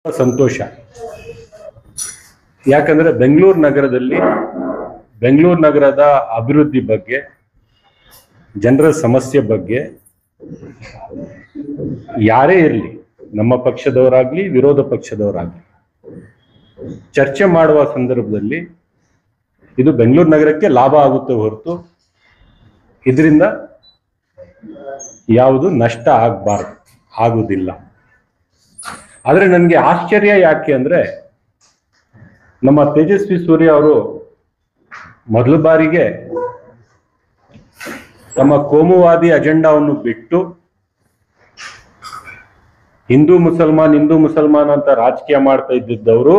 ಸಂತೋಷ. ಯಾಕಂದ್ರೆ ಬೆಂಗಳೂರು ನಗರದ ಅಭಿವೃದ್ಧಿ ಬಗ್ಗೆ, ಜನರ ಸಮಸ್ಯೆ ಬಗ್ಗೆ ಯಾರೇ ಇರಲಿ, ನಮ್ಮ ಪಕ್ಷದವರಾಗ್ಲಿ ವಿರೋಧ ಪಕ್ಷದವರಾಗ್ಲಿ, ಚರ್ಚೆ ಮಾಡುವ ಸಂದರ್ಭದಲ್ಲಿ ಇದು ಬೆಂಗಳೂರು ನಗರಕ್ಕೆ ಲಾಭ ಆಗುತ್ತೆ ಹೊರತು ಇದರಿಂದ ಯಾವುದು ನಷ್ಟ ಆಗುವುದಿಲ್ಲ. ಆದ್ರೆ ನನಗೆ ಆಶ್ಚರ್ಯ ಯಾಕೆ ಅಂದ್ರೆ, ನಮ್ಮ ತೇಜಸ್ವಿ ಸೂರ್ಯ ಅವರು ಮೊದಲ ಬಾರಿಗೆ ತಮ್ಮ ಕೋಮುವಾದಿ ಅಜೆಂಡಾವನ್ನು ಬಿಟ್ಟು ಹಿಂದೂ ಮುಸಲ್ಮಾನ್ ಅಂತ ರಾಜಕೀಯ ಮಾಡ್ತಾ ಇದ್ದಿದ್ದವರು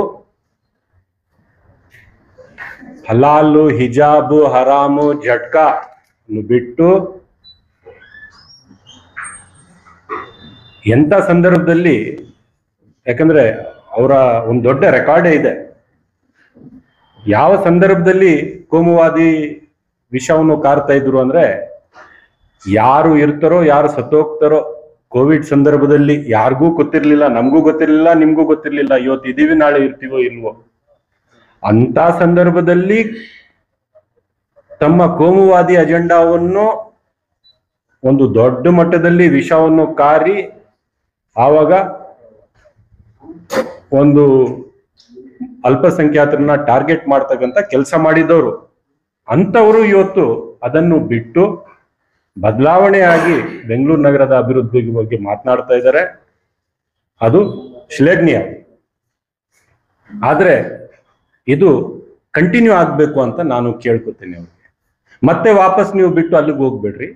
ಹಲಾಲು, ಹಿಜಾಬು, ಹರಾಮು, ಜಟ್ಕಾ ಬಿಟ್ಟು ಎಂತ ಸಂದರ್ಭದಲ್ಲಿ, ಯಾಕಂದ್ರೆ ಅವರ ಒಂದು ದೊಡ್ಡ ರೆಕಾರ್ಡೇ ಇದೆ, ಯಾವ ಸಂದರ್ಭದಲ್ಲಿ ಕೋಮುವಾದಿ ವಿಷವನ್ನು ಕಾರ್ತಾ ಇದ್ರು ಅಂದ್ರೆ, ಯಾರು ಇರ್ತಾರೋ ಯಾರು ಸತ್ತೋಗ್ತಾರೋ, ಕೋವಿಡ್ ಸಂದರ್ಭದಲ್ಲಿ ಯಾರಿಗೂ ಗೊತ್ತಿರ್ಲಿಲ್ಲ, ನಮಗೂ ಗೊತ್ತಿರ್ಲಿಲ್ಲ, ನಿಮ್ಗೂ ಗೊತ್ತಿರ್ಲಿಲ್ಲ, ಇವತ್ತು ಇದೀವಿ ನಾಳೆ ಇರ್ತೀವೋ ಇಲ್ವೋ ಅಂತ ಸಂದರ್ಭದಲ್ಲಿ ತಮ್ಮ ಕೋಮುವಾದಿ ಅಜೆಂಡಾವನ್ನು ಒಂದು ದೊಡ್ಡ ಮಟ್ಟದಲ್ಲಿ ವಿಷವನ್ನು ಕಾರಿ ಆವಾಗ ಒಂದು ಅಲ್ಪಸಂಖ್ಯಾತರನ್ನ ಟಾರ್ಗೆಟ್ ಮಾಡ್ತಕ್ಕಂಥ ಕೆಲಸ ಮಾಡಿದವರು ಅಂತವರು ಇವತ್ತು ಅದನ್ನು ಬಿಟ್ಟು ಬದಲಾವಣೆಯಾಗಿ ಬೆಂಗಳೂರು ನಗರದ ಅಭಿವೃದ್ಧಿ ಬಗ್ಗೆ ಮಾತನಾಡ್ತಾ ಇದ್ದಾರೆ. ಅದು ಶ್ಲಾಘನೀಯ. ಆದ್ರೆ ಇದು ಕಂಟಿನ್ಯೂ ಆಗ್ಬೇಕು ಅಂತ ನಾನು ಕೇಳ್ಕೊತೀನಿ ಅವ್ರಿಗೆ. ಮತ್ತೆ ವಾಪಸ್ ನೀವು ಬಿಟ್ಟು ಅಲ್ಲಿಗೆ ಹೋಗ್ಬೇಡ್ರಿ,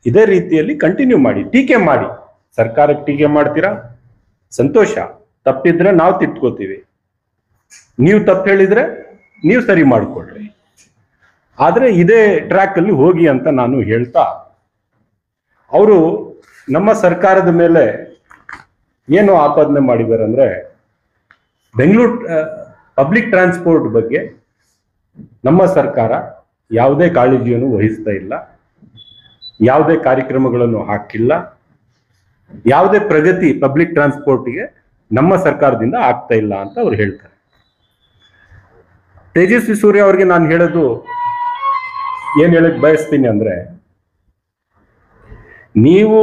ಇದೇ ರೀತಿಯಲ್ಲಿ ಕಂಟಿನ್ಯೂ ಮಾಡಿ, ಟೀಕೆ ಮಾಡಿ. ಸರ್ಕಾರಕ್ಕೆ ಟೀಕೆ ಮಾಡ್ತೀರಾ, ಸಂತೋಷ. ತಪ್ಪಿದ್ರೆ ನಾವು ತಿಟ್ಕೋತೀವಿ, ನೀವು ತಪ್ಪು ಹೇಳಿದ್ರೆ ನೀವು ಸರಿ ಮಾಡ್ಕೊಳ್ರಿ. ಆದ್ರೆ ಇದೇ ಟ್ರ್ಯಾಕ್ ಅಲ್ಲಿ ಹೋಗಿ ಅಂತ ನಾನು ಹೇಳ್ತಾ, ಅವರು ನಮ್ಮ ಸರ್ಕಾರದ ಮೇಲೆ ಏನು ಆಪಾದನೆ ಮಾಡಿದ್ದಾರೆ ಅಂದ್ರೆ, ಬೆಂಗಳೂರು ಪಬ್ಲಿಕ್ ಟ್ರಾನ್ಸ್ಪೋರ್ಟ್ ಬಗ್ಗೆ ನಮ್ಮ ಸರ್ಕಾರ ಯಾವುದೇ ಕಾಳಜಿಯನ್ನು ವಹಿಸ್ತಾ ಇಲ್ಲ, ಯಾವುದೇ ಕಾರ್ಯಕ್ರಮಗಳನ್ನು ಹಾಕಿಲ್ಲ, ಯಾವುದೇ ಪ್ರಗತಿ ಪಬ್ಲಿಕ್ ಟ್ರಾನ್ಸ್ಪೋರ್ಟ್ಗೆ ನಮ್ಮ ಸರ್ಕಾರದಿಂದ ಆಗ್ತಾ ಇಲ್ಲ ಅಂತ ಅವ್ರು ಹೇಳ್ತಾರೆ. ತೇಜಸ್ವಿ ಸೂರ್ಯ ಅವರಿಗೆ ನಾನು ಹೇಳೋದು, ಏನ್ ಹೇಳಕ್ ಬಯಸ್ತೀನಿ ಅಂದ್ರೆ, ನೀವು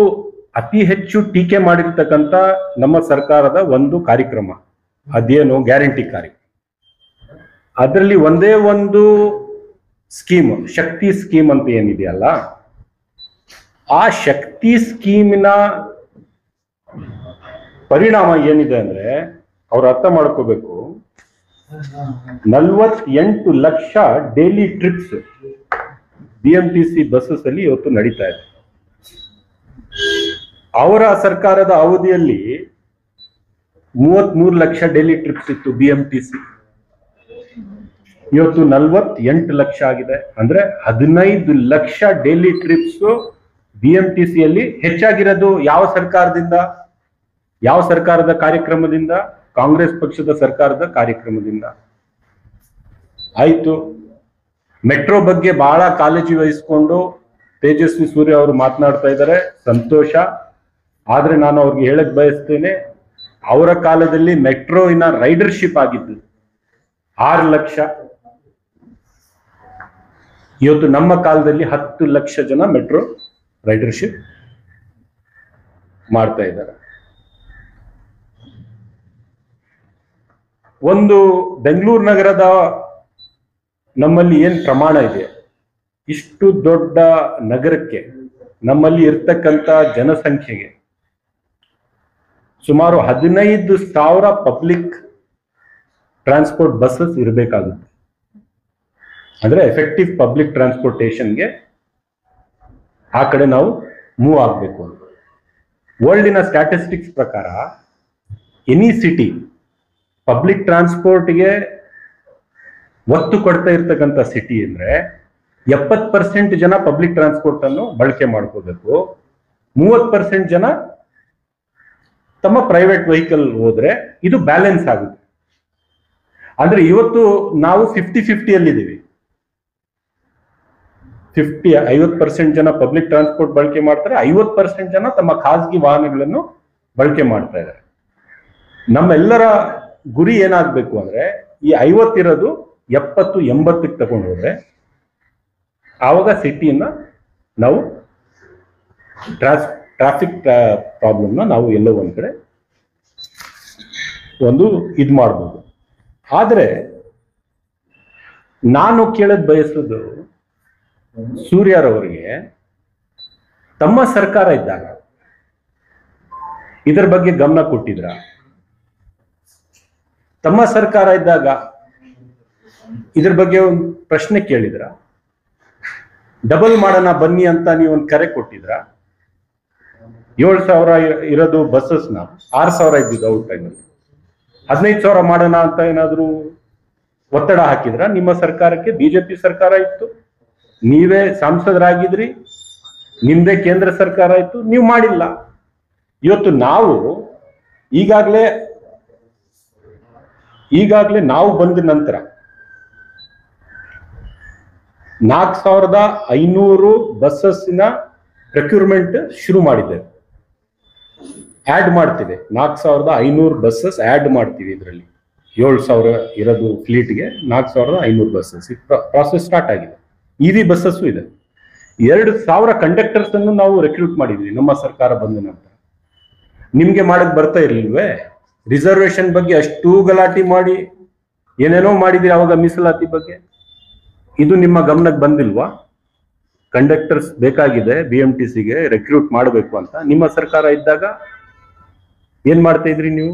ಅತಿ ಹೆಚ್ಚು ಟೀಕೆ ಮಾಡಿರ್ತಕ್ಕಂಥ ನಮ್ಮ ಸರ್ಕಾರದ ಒಂದು ಕಾರ್ಯಕ್ರಮ, ಅದೇನು ಗ್ಯಾರಂಟಿ ಕಾರ್ಯಕ್ರಮ, ಅದರಲ್ಲಿ ಒಂದೇ ಒಂದು ಸ್ಕೀಮ್, ಶಕ್ತಿ ಸ್ಕೀಮ್ ಅಂತ ಏನಿದೆಯಲ್ಲ, ಆ ಶಕ್ತಿ ಸ್ಕೀಮಿನ ಪರಿಣಾಮ ಏನಿದೆ ಅಂದ್ರೆ, ಅವ್ರು ಅರ್ಥ ಮಾಡ್ಕೋಬೇಕು, 48 lakh daily trips BMTC buses ಅಲ್ಲಿ ಇವತ್ತು ನಡೀತಾ ಇದೆ. ಅವರ ಸರ್ಕಾರದ ಅವಧಿಯಲ್ಲಿ 33 ಲಕ್ಷ ಡೈಲಿ ಟ್ರಿಪ್ಸ್ ಇತ್ತು BMTC, ಇವತ್ತು 48 ಲಕ್ಷ ಆಗಿದೆ. ಅಂದ್ರೆ 15 ಲಕ್ಷ ಡೈಲಿ ಟ್ರಿಪ್ಸ್ BMTC ಯಲ್ಲಿ ಹೆಚ್ಚಾಗಿರೋದು ಯಾವ ಸರ್ಕಾರದಿಂದ, ಯಾವ ಸರ್ಕಾರದ ಕಾರ್ಯಕ್ರಮದಿಂದ? ಕಾಂಗ್ರೆಸ್ ಪಕ್ಷದ ಸರ್ಕಾರದ ಕಾರ್ಯಕ್ರಮದಿಂದ ಆಯ್ತು. ಮೆಟ್ರೋ ಬಗ್ಗೆ ಬಹಳ ಕಾಳಜಿ ವಹಿಸಿಕೊಂಡು ತೇಜಸ್ವಿ ಸೂರ್ಯ ಅವರು ಮಾತನಾಡ್ತಾ ಇದ್ದಾರೆ, ಸಂತೋಷ. ಆದ್ರೆ ನಾನು ಅವ್ರಿಗೆ ಹೇಳಕ್ ಬಯಸ್ತೇನೆ, ಅವರ ಕಾಲದಲ್ಲಿ ಮೆಟ್ರೋವಿನ ರೈಡರ್ಶಿಪ್ ಆಗಿದ್ದು 6 ಲಕ್ಷ, ಇವತ್ತು ನಮ್ಮ ಕಾಲದಲ್ಲಿ 10 ಲಕ್ಷ ಜನ ಮೆಟ್ರೋ ರೈಡರ್ಶಿಪ್ ಮಾಡ್ತಾ ಇದ್ದಾರೆ. ಒಂದು ಬೆಂಗಳೂರು ನಗರದ ನಮ್ಮಲ್ಲಿ ಏನ್ ಪ್ರಮಾಣ ಇದೆ, ಇಷ್ಟು ದೊಡ್ಡ ನಗರಕ್ಕೆ ನಮ್ಮಲ್ಲಿ ಇರ್ತಕ್ಕಂಥ ಜನಸಂಖ್ಯೆಗೆ ಸುಮಾರು 15,000 ಪಬ್ಲಿಕ್ ಟ್ರಾನ್ಸ್ಪೋರ್ಟ್ ಬಸ್ಸಸ್ ಇರಬೇಕಾಗುತ್ತೆ. ಅಂದ್ರೆ ಎಫೆಕ್ಟಿವ್ ಪಬ್ಲಿಕ್ ಟ್ರಾನ್ಸ್ಪೋರ್ಟೇಷನ್ಗೆ ಆ ಕಡೆ ನಾವು ಮೂವ್ ಆಗಬೇಕು ಅಂತ. ವರ್ಲ್ಡಿನ ಸ್ಟ್ಯಾಟಿಸ್ಟಿಕ್ಸ್ ಪ್ರಕಾರ ಎನಿ ಸಿಟಿ ಪಬ್ಲಿಕ್ ಟ್ರಾನ್ಸ್ಪೋರ್ಟ್ಗೆ ಒತ್ತು ಕೊಡ್ತಾ ಇರ್ತಕ್ಕಂಥ ಸಿಟಿ ಅಂದ್ರೆ 70% ಜನ ಪಬ್ಲಿಕ್ ಟ್ರಾನ್ಸ್ಪೋರ್ಟ್ ಅನ್ನು ಬಳಕೆ ಮಾಡ್ಕೋಬೇಕು, 30% ಜನ ತಮ್ಮ ಪ್ರೈವೇಟ್ ವೆಹಿಕಲ್ ಹೋದ್ರೆ ಇದು ಬ್ಯಾಲೆನ್ಸ್ ಆಗುತ್ತೆ. ಅಂದ್ರೆ ಇವತ್ತು ನಾವು 50-50 ಅಲ್ಲಿದ್ದೀವಿ. 50% ಜನ ಪಬ್ಲಿಕ್ ಟ್ರಾನ್ಸ್ಪೋರ್ಟ್ ಬಳಕೆ ಮಾಡ್ತಾರೆ, 50% ಜನ ತಮ್ಮ ಖಾಸಗಿ ವಾಹನಗಳನ್ನು ಬಳಕೆ ಮಾಡ್ತಾ ಇದ್ದಾರೆ. ನಮ್ಮೆಲ್ಲರ ಗುರಿ ಏನಾಗ್ಬೇಕು ಅಂದ್ರೆ ಈ 50 ಇರೋದು 70 80ಕ್ಕೆ ತಗೊಂಡು ಹೋದ್ರೆ ಆವಾಗ ಸಿಟಿಯನ್ನ ನಾವು ಟ್ರಾಫಿಕ್ ಪ್ರಾಬ್ಲಮ್ನ ನಾವು ಎಲ್ಲೋ ಒಂದ್ ಕಡೆ ಒಂದು ಇದು ಮಾಡ್ಬೋದು. ಆದ್ರೆ ನಾನು ಕೇಳದ್ ಬಯಸೋದು ಸೂರ್ಯರವರಿಗೆ ತಮ್ಮ ಸರ್ಕಾರ ಇದ್ದಾಗ ಇದರ ಬಗ್ಗೆ ಗಮನ ಕೊಟ್ಟಿದ್ರ? ತಮ್ಮ ಸರ್ಕಾರ ಇದ್ದಾಗ ಇದ್ರ ಬಗ್ಗೆ ಒಂದು ಪ್ರಶ್ನೆ ಕೇಳಿದ್ರ? ಡಬಲ್ ಮಾಡೋಣ ಬನ್ನಿ ಅಂತ ನೀವು ಒಂದು ಕರೆ ಕೊಟ್ಟಿದ್ರ? 7,000 ಇರೋದು ಬಸ್ಸಸ್ನ 6,000 ಇದ್ದಿದ್ದು ಔಟ್ ಟೈಮಲ್ಲಿ 15,000 ಮಾಡೋಣ ಅಂತ ಏನಾದ್ರು ಒತ್ತಡ ಹಾಕಿದ್ರ? ನಿಮ್ಮ ಸರ್ಕಾರಕ್ಕೆ ಬಿಜೆಪಿ ಸರ್ಕಾರ ಇತ್ತು, ನೀವೇ ಸಂಸದರಾಗಿದ್ರಿ, ನಿಮ್ದೇ ಕೇಂದ್ರ ಸರ್ಕಾರ ಇತ್ತು, ನೀವು ಮಾಡಿಲ್ಲ. ಇವತ್ತು ನಾವು ಈಗಾಗಲೇ ನಾವು ಬಂದ ನಂತರ 4,500 ಬಸ್ಸಸ್ಸಿನ ಪ್ರೊಕ್ಯೂರ್ಮೆಂಟ್ ಶುರು ಮಾಡಿದ್ದೇವೆ. ಆಡ್ ಮಾಡ್ತಿದೆ 4,500 ಬಸ್ಸಸ್ ಆಡ್ ಮಾಡ್ತೀವಿ. ಇದರಲ್ಲಿ 7,000 ಇರೋದು ಫ್ಲೀಟ್ಗೆ 4,500 ಬಸ್ಸಸ್ ಪ್ರಾಸೆಸ್ ಸ್ಟಾರ್ಟ್ ಆಗಿದೆ. ಇವಿ ಬಸ್ಸಸ್ಸು ಇದೆ. 2,000 ಕಂಡಕ್ಟರ್ಸ್ ಅನ್ನು ನಾವು ರೆಕ್ರೂಟ್ ಮಾಡಿದ್ವಿ ನಮ್ಮ ಸರ್ಕಾರ ಬಂದ ನಂತರ. ನಿಮ್ಗೆ ಮಾಡಕ್ ಬರ್ತಾ ಇರ್ಲಿಲ್ವೇ? ರಿಸರ್ವೇಶನ್ ಬಗ್ಗೆ ಅಷ್ಟು ಗಲಾಟೆ ಮಾಡಿ ಏನೇನೋ ಮಾಡಿದ್ರಿ ಅವಾಗ, ಮೀಸಲಾತಿ ಬಗ್ಗೆ. ಇದು ನಿಮ್ಮ ಗಮನಕ್ಕೆ ಬಂದಿಲ್ವಾ? ಕಂಡಕ್ಟರ್ಸ್ ಬೇಕಾಗಿದೆ, BMTCಗೆ ರೆಕ್ರೂಟ್ ಮಾಡಬೇಕು ಅಂತ. ನಿಮ್ಮ ಸರ್ಕಾರ ಇದ್ದಾಗ ಏನ್ ಮಾಡ್ತಾ ಇದ್ರಿ ನೀವು?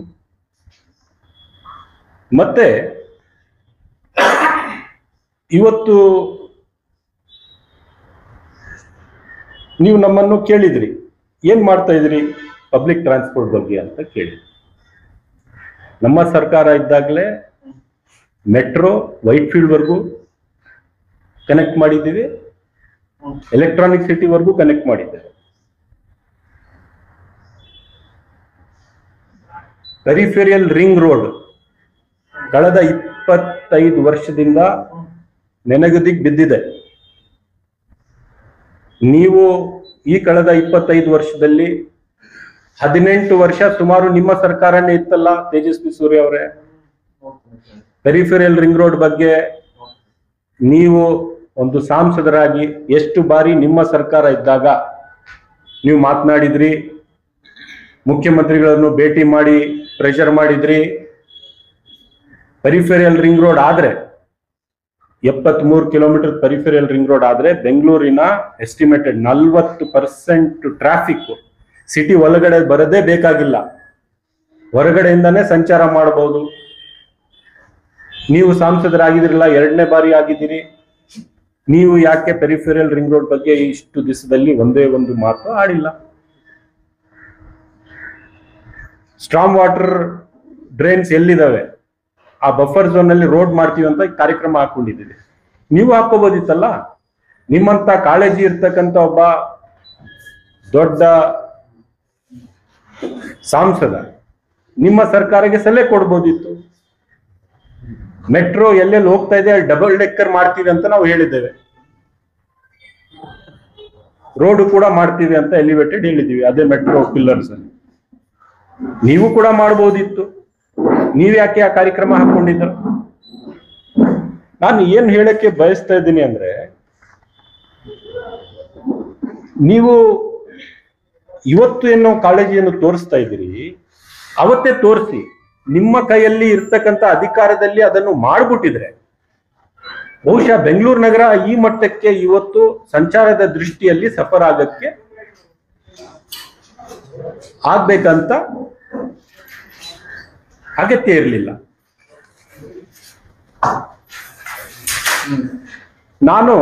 ಮತ್ತೆ ಇವತ್ತು ನೀವು ನಮ್ಮನ್ನು ಕೇಳಿದ್ರಿ, ಏನ್ ಮಾಡ್ತಾ ಇದ್ರಿ ಪಬ್ಲಿಕ್ ಟ್ರಾನ್ಸ್ಪೋರ್ಟ್ ಬಗ್ಗೆ ಅಂತ ಕೇಳಿದ್ರಿ. ನಮ್ಮ ಸರ್ಕಾರ ಇದ್ದಾಗಲೇ ಮೆಟ್ರೋ ವೈಟ್ ಫೀಲ್ಡ್ ವರ್ಗೂ ಕನೆಕ್ಟ್ ಮಾಡಿದ್ದೀವಿ, ಎಲೆಕ್ಟ್ರಾನಿಕ್ ಸಿಟಿ ವರ್ಗೂ ಕನೆಕ್ಟ್ ಮಾಡಿದ್ದೇವೆ. ಪೆರಿಫೆರಿಯಲ್ ರಿಂಗ್ ರೋಡ್ ಕಳೆದ 25 ವರ್ಷದಿಂದ ನೆನಗುದಿಗೆ ಬಿದ್ದಿದೆ. ನೀವು ಈ ಕಳೆದ 25 ವರ್ಷದಲ್ಲಿ 18 ವರ್ಷ ಸುಮಾರು ನಿಮ್ಮ ಸರ್ಕಾರನೇ ಇತ್ತಲ್ಲ ತೇಜಸ್ವಿ ಸೂರ್ಯ ಅವರೇ. ಪೆರಿಫೆರಿಯಲ್ ರಿಂಗ್ ರೋಡ್ ಬಗ್ಗೆ ನೀವು ಒಂದು ಸಂಸದರಾಗಿ ಎಷ್ಟು ಬಾರಿ ನಿಮ್ಮ ಸರ್ಕಾರ ಇದ್ದಾಗ ನೀವು ಮಾತನಾಡಿದ್ರಿ, ಮುಖ್ಯಮಂತ್ರಿಗಳನ್ನು ಭೇಟಿ ಮಾಡಿ ಪ್ರೆಷರ್ ಮಾಡಿದ್ರಿ. ಪೆರಿಫೆರಿಯಲ್ ರಿಂಗ್ ರೋಡ್ ಆದ್ರೆ 73 ಕಿಲೋಮೀಟರ್ ಪೆರಿಫೆರಿಯಲ್ ರಿಂಗ್ ರೋಡ್ ಆದ್ರೆ ಬೆಂಗಳೂರಿನ ಎಸ್ಟಿಮೇಟೆಡ್ 40% ಟ್ರಾಫಿಕ್ ಸಿಟಿ ಒಳಗಡೆ ಬರದೇ ಬೇಕಾಗಿಲ್ಲ, ಹೊರಗಡೆಯಿಂದಾನೇ ಸಂಚಾರ ಮಾಡಬಹುದು. ನೀವು ಸಂಸದರಾಗಿದ್ರಲ್ಲ, 2ನೇ ಬಾರಿ ಆಗಿದ್ದೀರಿ. ನೀವು ಯಾಕೆ ಪೆರಿಫೆರಿಯಲ್ ರಿಂಗ್ ರೋಡ್ ಬಗ್ಗೆ ಇಷ್ಟು ದಿವಸದಲ್ಲಿ ಒಂದೇ ಒಂದು ಮಾತು ಆಡಿಲ್ಲ? ಸ್ಟ್ರಾಂಗ್ ವಾಟರ್ ಡ್ರೈನ್ಸ್ ಎಲ್ಲಿದ್ದಾವೆ? ಆ ಬಫರ್ ಝೋನ್ ಅಲ್ಲಿ ರೋಡ್ ಮಾಡ್ತೀವಿ ಅಂತ ಕಾರ್ಯಕ್ರಮ ಹಾಕೊಂಡಿದ್ದೀವಿ. ನೀವು ಹಾಕೋಬೋದಿತ್ತಲ್ಲ. ನಿಮ್ಮಂತ ಕಾಳಜಿ ಇರ್ತಕ್ಕಂಥ ಒಬ್ಬ ದೊಡ್ಡ ಸಂಸದ ನಿಮ್ಮ ಸರ್ಕಾರಕ್ಕೆ ಸಲಹೆ ಕೊಡ್ಬೋದಿತ್ತು. ಮೆಟ್ರೋ ಎಲ್ಲೆಲ್ಲಿ ಹೋಗ್ತಾ ಇದೆ ಡಬಲ್ ಡೆಕ್ಕರ್ ಮಾಡ್ತೀವಿ ಅಂತ ನಾವು ಹೇಳಿದ್ದೇವೆ. ರೋಡ್ ಕೂಡ ಮಾಡ್ತೀವಿ ಅಂತ ಎಲಿವೇಟೆಡ್ ಹೇಳಿದೀವಿ, ಅದೇ ಮೆಟ್ರೋ ಪಿಲ್ಲರ್ಸ್ ಅಲ್ಲಿ. ನೀವು ಕೂಡ ಮಾಡಬಹುದಿತ್ತು. ನೀವ್ ಯಾಕೆ ಆ ಕಾರ್ಯಕ್ರಮ ಹಾಕೊಂಡಿದ್ರು? ನಾನು ಏನ್ ಹೇಳಕ್ಕೆ ಬಯಸ್ತಾ ಇದ್ದೀನಿ ಅಂದ್ರೆ, ನೀವು ಇವತ್ತು ಏನೋ ಕಾಳಜಿಯನ್ನು ತೋರಿಸ್ತಾ ಇದ್ದೀರಿ, ಅವತ್ತೇ ತೋರಿಸಿ. ನಿಮ್ಮ ಕೈಯಲ್ಲಿ ಇರ್ತಕ್ಕಂಥ ಅಧಿಕಾರದಲ್ಲಿ ಅದನ್ನು ಮಾಡ್ಬಿಟ್ಟಿದ್ರೆ ಬಹುಶಃ ಬೆಂಗಳೂರು ನಗರ ಈ ಮಟ್ಟಕ್ಕೆ ಇವತ್ತು ಸಂಚಾರದ ದೃಷ್ಟಿಯಲ್ಲಿ ಸಫರ್ ಆಗ್ಬೇಕಂತ ಅಗತ್ಯ ಇರಲಿಲ್ಲ. ನಾನು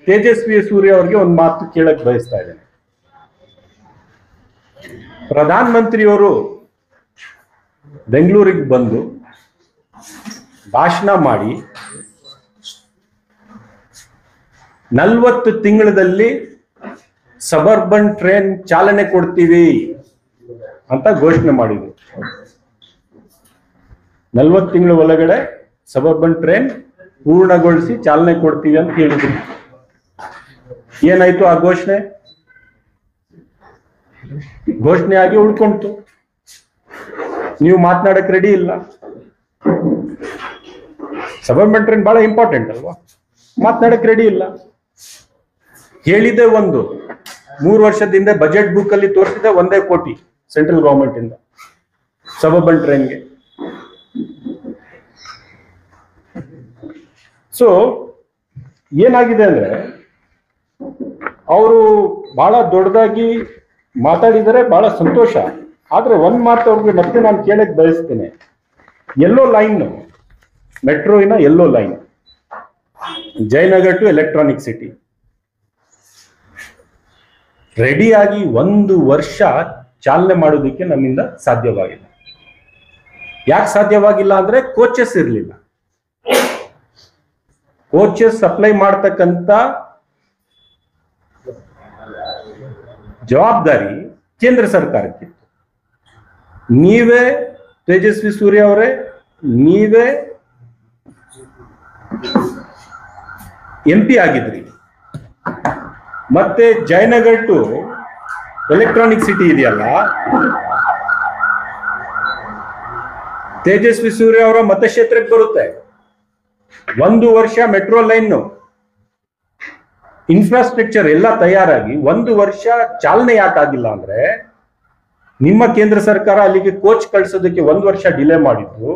ತೇಜಸ್ವಿ ಸೂರ್ಯ ಅವರಿಗೆ ಒಂದು ಮಾತು ಕೇಳಕ್ ಬಯಸ್ತಾ ಇದ್ದೇನೆ. ಪ್ರಧಾನ ಮಂತ್ರಿಯವರು ಬೆಂಗಳೂರಿಗೆ ಬಂದು ಭಾಷಣ ಮಾಡಿ 40 ತಿಂಗಳಲ್ಲಿ ಸಬರ್ಬನ್ ಟ್ರೈನ್ ಚಾಲನೆ ಕೊಡ್ತೀವಿ ಅಂತ ಘೋಷಣೆ ಮಾಡಿದ್ರು. 40 ತಿಂಗಳ ಒಳಗಡೆ ಸಬರ್ಬನ್ ಟ್ರೈನ್ ಪೂರ್ಣಗೊಳಿಸಿ ಚಾಲನೆ ಕೊಡ್ತೀವಿ ಅಂತ ಹೇಳಿದ್ರು. ಏನಾಯ್ತು ಆ ಘೋಷಣೆ? ಘೋಷಣೆ ಆಗಿ ಉಳ್ಕೊಂತು. ನೀವು ಮಾತನಾಡಕ್ ರೆಡಿ ಇಲ್ಲ. ಸಬರ್ಬನ್ ಟ್ರೈನ್ ಬಹಳ ಇಂಪಾರ್ಟೆಂಟ್ ಅಲ್ವಾ? ಮಾತನಾಡಕ್ ರೆಡಿ ಇಲ್ಲ. ಹೇಳಿದೆ ಒಂದು 3 ವರ್ಷದಿಂದ ಬಜೆಟ್ ಬುಕ್ ಅಲ್ಲಿ ತೋರಿಸಿದೆ 1 ಕೋಟಿ ಸೆಂಟ್ರಲ್ ಗವರ್ಮೆಂಟ್ ಇಂದ ಸಬರ್ಬನ್ ಟ್ರೈನ್ಗೆ. ಸೊ ಏನಾಗಿದೆ ಅಂದ್ರೆ ಅವರು ಬಹಳ ದೊಡ್ಡದಾಗಿ ಮಾತಾಡಿದರೆ ಬಹಳ ಸಂತೋಷ. ಆದ್ರೆ ಒಂದ್ ಮಾತು ಅವ್ರಿಗೆ ಮತ್ತೆ ನಾನು ಕೇಳಕ್ ಬಯಸ್ತೇನೆ. ಯೆಲ್ಲೋ ಲೈನ್, ಮೆಟ್ರೋಯಿನ yellow line, Jayanagar to electronic city ರೆಡಿಯಾಗಿ 1 ವರ್ಷ ಚಾಲನೆ ಮಾಡೋದಕ್ಕೆ ನಮ್ಮಿಂದ ಸಾಧ್ಯವಾಗಿಲ್ಲ. ಯಾಕೆ ಸಾಧ್ಯವಾಗಿಲ್ಲ ಅಂದ್ರೆ ಕೋಚಸ್ ಇರಲಿಲ್ಲ. ಕೋಚಸ್ ಸಪ್ಲೈ ಮಾಡ್ತಕ್ಕಂಥ ಜವಾಬ್ದಾರಿ ಕೇಂದ್ರ ಸರ್ಕಾರಕ್ಕಿತ್ತು. ನೀವೇ ತೇಜಸ್ವಿ ಸೂರ್ಯ ಅವರೇ, ನೀವೇ MP ಆಗಿದ್ರಿ. ಮತ್ತೆ ಜಯನಗರ್ ಟು ಎಲೆಕ್ಟ್ರಾನಿಕ್ ಸಿಟಿ ಇದೆಯಲ್ಲ, ತೇಜಸ್ವಿ ಸೂರ್ಯ ಅವರ ಮತಕ್ಷೇತ್ರಕ್ಕೆ ಬರುತ್ತೆ. 1 ವರ್ಷ ಮೆಟ್ರೋ ಲೈನ್ ಇನ್ಫ್ರಾಸ್ಟ್ರಕ್ಚರ್ ಎಲ್ಲ ತಯಾರಾಗಿ 1 ವರ್ಷ ಚಾಲನೆ ಯಾಕಾಗಿಲ್ಲ ಅಂದ್ರೆ ನಿಮ್ಮ ಕೇಂದ್ರ ಸರ್ಕಾರ ಅಲ್ಲಿಗೆ ಕೋಚ್ ಕಳಿಸೋದಕ್ಕೆ 1 ವರ್ಷ ಡಿಲೇ ಮಾಡಿದ್ದು.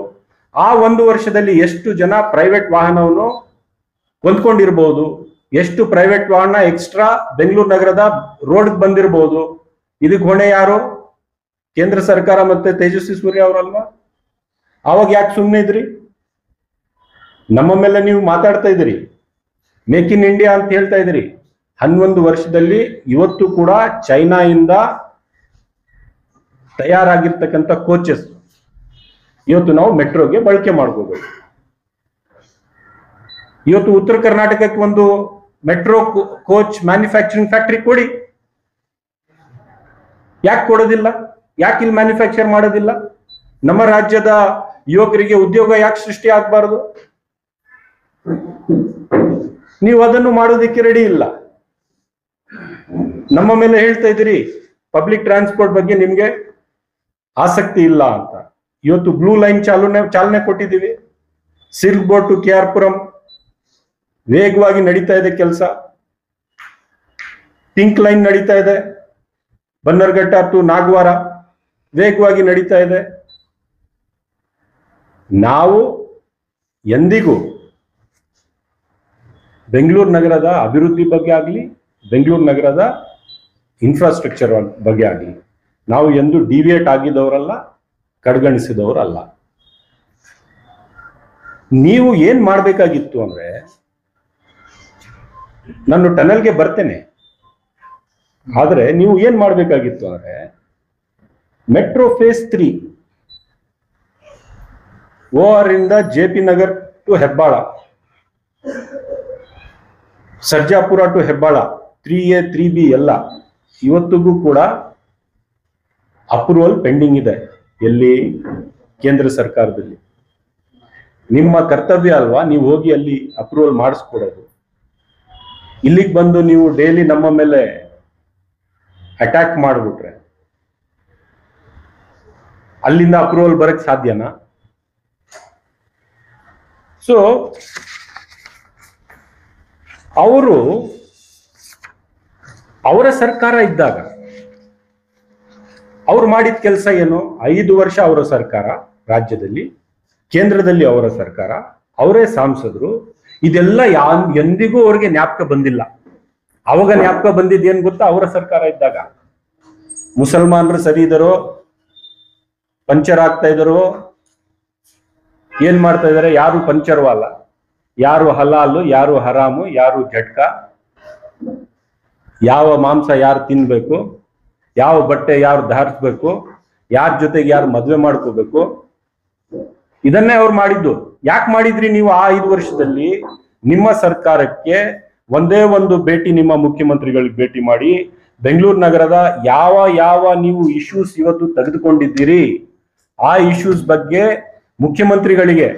ಆ 1 ವರ್ಷದಲ್ಲಿ ಎಷ್ಟು ಜನ ಪ್ರೈವೇಟ್ ವಾಹನವನ್ನು ಹೊಂದ್ಕೊಂಡಿರ್ಬೋದು, ಎಷ್ಟು ಪ್ರೈವೇಟ್ ವಾಹನ ಎಕ್ಸ್ಟ್ರಾ ಬೆಂಗಳೂರು ನಗರದ ರೋಡ್ ಬಂದಿರಬಹುದು. ಇದಕ್ಕೆ ಹೊಣೆ ಯಾರು? ಕೇಂದ್ರ ಸರ್ಕಾರ ಮತ್ತೆ ತೇಜಸ್ವಿ ಸೂರ್ಯ ಅವರಲ್ವಾ? ಆವಾಗ ಯಾಕೆ ಸುಮ್ಮನೆ ಇದ್ರಿ? ನಮ್ಮ ಮೇಲೆ ನೀವು ಮಾತಾಡ್ತಾ ಇದ್ರಿ, ಮೇಕ್ ಇನ್ ಇಂಡಿಯಾ ಅಂತ ಹೇಳ್ತಾ ಇದ್ರಿ. 11 ವರ್ಷದಲ್ಲಿ ಇವತ್ತು ಕೂಡ ಚೈನಾಯಿಂದ ತಯಾರಾಗಿರ್ತಕ್ಕಂಥ ಕೋಚಸ್ ಇವತ್ತು ನಾವು ಮೆಟ್ರೋಗೆ ಬಳಕೆ ಮಾಡ್ಕೋಬಹುದು. ಇವತ್ತು ಉತ್ತರ ಕರ್ನಾಟಕಕ್ಕೆ ಒಂದು ಮೆಟ್ರೋ ಕೋಚ್ ಮ್ಯಾನುಫ್ಯಾಕ್ಚರಿಂಗ್ ಫ್ಯಾಕ್ಟರಿ ಕೊಡಿ. ಯಾಕೆ ಕೊಡೋದಿಲ್ಲ? ಯಾಕೆ ಇಲ್ಲಿ ಮ್ಯಾನುಫ್ಯಾಕ್ಚರ್ ಮಾಡೋದಿಲ್ಲ? ನಮ್ಮ ರಾಜ್ಯದ ಯುವಕರಿಗೆ ಉದ್ಯೋಗ ಯಾಕೆ ಸೃಷ್ಟಿ ಆಗಬಾರದು? ನೀವು ಅದನ್ನು ಮಾಡೋದಕ್ಕೆ ರೆಡಿ ಇಲ್ಲ. ನಮ್ಮ ಮೇಲೆ ಹೇಳ್ತಾ ಇದ್ದೀರಿ ಪಬ್ಲಿಕ್ ಟ್ರಾನ್ಸ್ಪೋರ್ಟ್ ಬಗ್ಗೆ ನಿಮ್ಗೆ ಆಸಕ್ತಿ ಇಲ್ಲ ಅಂತ. ಇವತ್ತು ಬ್ಲೂ ಲೈನ್ ಚಾಲನೆ ಕೊಟ್ಟಿದ್ದೀವಿ. Silk board to KR Puram ವೇಗವಾಗಿ ನಡೀತಾ ಇದೆ ಕೆಲಸ. ಪಿಂಕ್ ಲೈನ್ ನಡೀತಾ ಇದೆ. ಬನ್ನರ್ಘಟ್ಟ ಟು ನಾಗವಾರ ವೇಗವಾಗಿ ನಡೀತಾ ಇದೆ. ನಾವು ಎಂದಿಗೂ ಬೆಂಗಳೂರು ನಗರದ ಅಭಿವೃದ್ಧಿ ಬಗ್ಗೆ ಆಗಲಿ, ಬೆಂಗಳೂರು ನಗರದ ಇನ್ಫ್ರಾಸ್ಟ್ರಕ್ಚರ್ ಬಗ್ಗೆ ಆಗಲಿ ನಾವು ಎಂದು ಡಿವಿಯೇಟ್ ಆಗಿದವರಲ್ಲ, ಕಡೆಗಣಿಸಿದವರಲ್ಲ. ನೀವು ಏನ್ ಮಾಡಬೇಕಾಗಿತ್ತು ಅಂದ್ರೆ, ನಾನು ಟನಲ್ಗೆ ಬರ್ತೇನೆ, ಆದ್ರೆ ನೀವು ಏನ್ ಮಾಡಬೇಕಾಗಿತ್ತು ಅಂದ್ರೆ ಮೆಟ್ರೋ ಫೇಸ್ 3 OR ಇಂದ JP Nagar to Hebbal, Sarjapur to Hebbal 3A 3B ಎಲ್ಲ ಇವತ್ತಿಗೂ ಕೂಡ ಅಪ್ರೂವಲ್ ಪೆಂಡಿಂಗ್ ಇದೆ. ಎಲ್ಲಿ? ಕೇಂದ್ರ ಸರ್ಕಾರದಲ್ಲಿ. ನಿಮ್ಮ ಕರ್ತವ್ಯ ಅಲ್ವಾ ನೀವು ಹೋಗಿ ಅಲ್ಲಿ ಅಪ್ರೂವಲ್ ಮಾಡಿಸ್ಕೊಡೋದು. ಇಲ್ಲಿಗೆ ಬಂದು ನೀವು ಡೈಲಿ ನಮ್ಮ ಮೇಲೆ ಅಟ್ಯಾಕ್ ಮಾಡಿಬಿಟ್ರೆ ಅಲ್ಲಿಂದ ಅಪ್ರೂವಲ್ ಬರಕ್ ಸಾಧ್ಯನಾ? ಸೊ ಅವರ ಸರ್ಕಾರ ಇದ್ದಾಗ ಅವ್ರು ಮಾಡಿದ ಕೆಲಸ ಏನು? 5 ವರ್ಷ ಅವರ ಸರ್ಕಾರ ರಾಜ್ಯದಲ್ಲಿ, ಕೇಂದ್ರದಲ್ಲಿ ಅವರ ಸರ್ಕಾರ, ಅವರೇ ಸಂಸದರು. ಇದೆಲ್ಲ ಎಂದಿಗೂ ಅವ್ರಿಗೆ ಜ್ಞಾಪಕ ಬಂದಿಲ್ಲ. ಅವಾಗ ಜ್ಞಾಪಕ ಬಂದಿದ್ದೇನು ಗೊತ್ತಾ? ಅವರ ಸರ್ಕಾರ ಇದ್ದಾಗ ಮುಸಲ್ಮಾನರು ಸರಿ ಇದ್ದಾರೋ, ಪಂಚರ್ ಆಗ್ತಾ ಇದ್ದಾರೋ, ಏನ್ ಮಾಡ್ತಾ ಇದಾರೆ? ಯಾರು ಪಂಚರ್ವಲ್ಲ, ಯಾರು ಹಲಾಲು, ಯಾರು ಹರಾಮು, ಯಾರು ಜಟ್ಕ, ಯಾವ ಮಾಂಸ ಯಾರು ತಿನ್ಬೇಕು, ಯಾವ ಬಟ್ಟೆ ಯಾರು ಧಾರಿಸ್ಬೇಕು, ಯಾರ ಜೊತೆಗೆ ಯಾರು ಮದ್ವೆ ಮಾಡ್ಕೋಬೇಕು, ಇದನ್ನೇ ಅವ್ರು ಮಾಡಿದ್ದು. ಯಾಕೆ ಮಾಡಿದ್ರಿ ನೀವು ಆ 5 ವರ್ಷದಲ್ಲಿ? ನಿಮ್ಮ ಸರ್ಕಾರಕ್ಕೆ ಒಂದೇ ಒಂದು ಭೇಟಿ, ನಿಮ್ಮ ಮುಖ್ಯಮಂತ್ರಿಗಳಿಗೆ ಭೇಟಿ ಮಾಡಿ ಬೆಂಗಳೂರು ನಗರದ ಯಾವ ನೀವು ಇಶ್ಯೂಸ್ ಇವತ್ತು ತೆಗೆದುಕೊಂಡಿದ್ದೀರಿ ಆ ಇಶ್ಯೂಸ್ ಬಗ್ಗೆ ಮುಖ್ಯಮಂತ್ರಿಗಳಿಗೆ,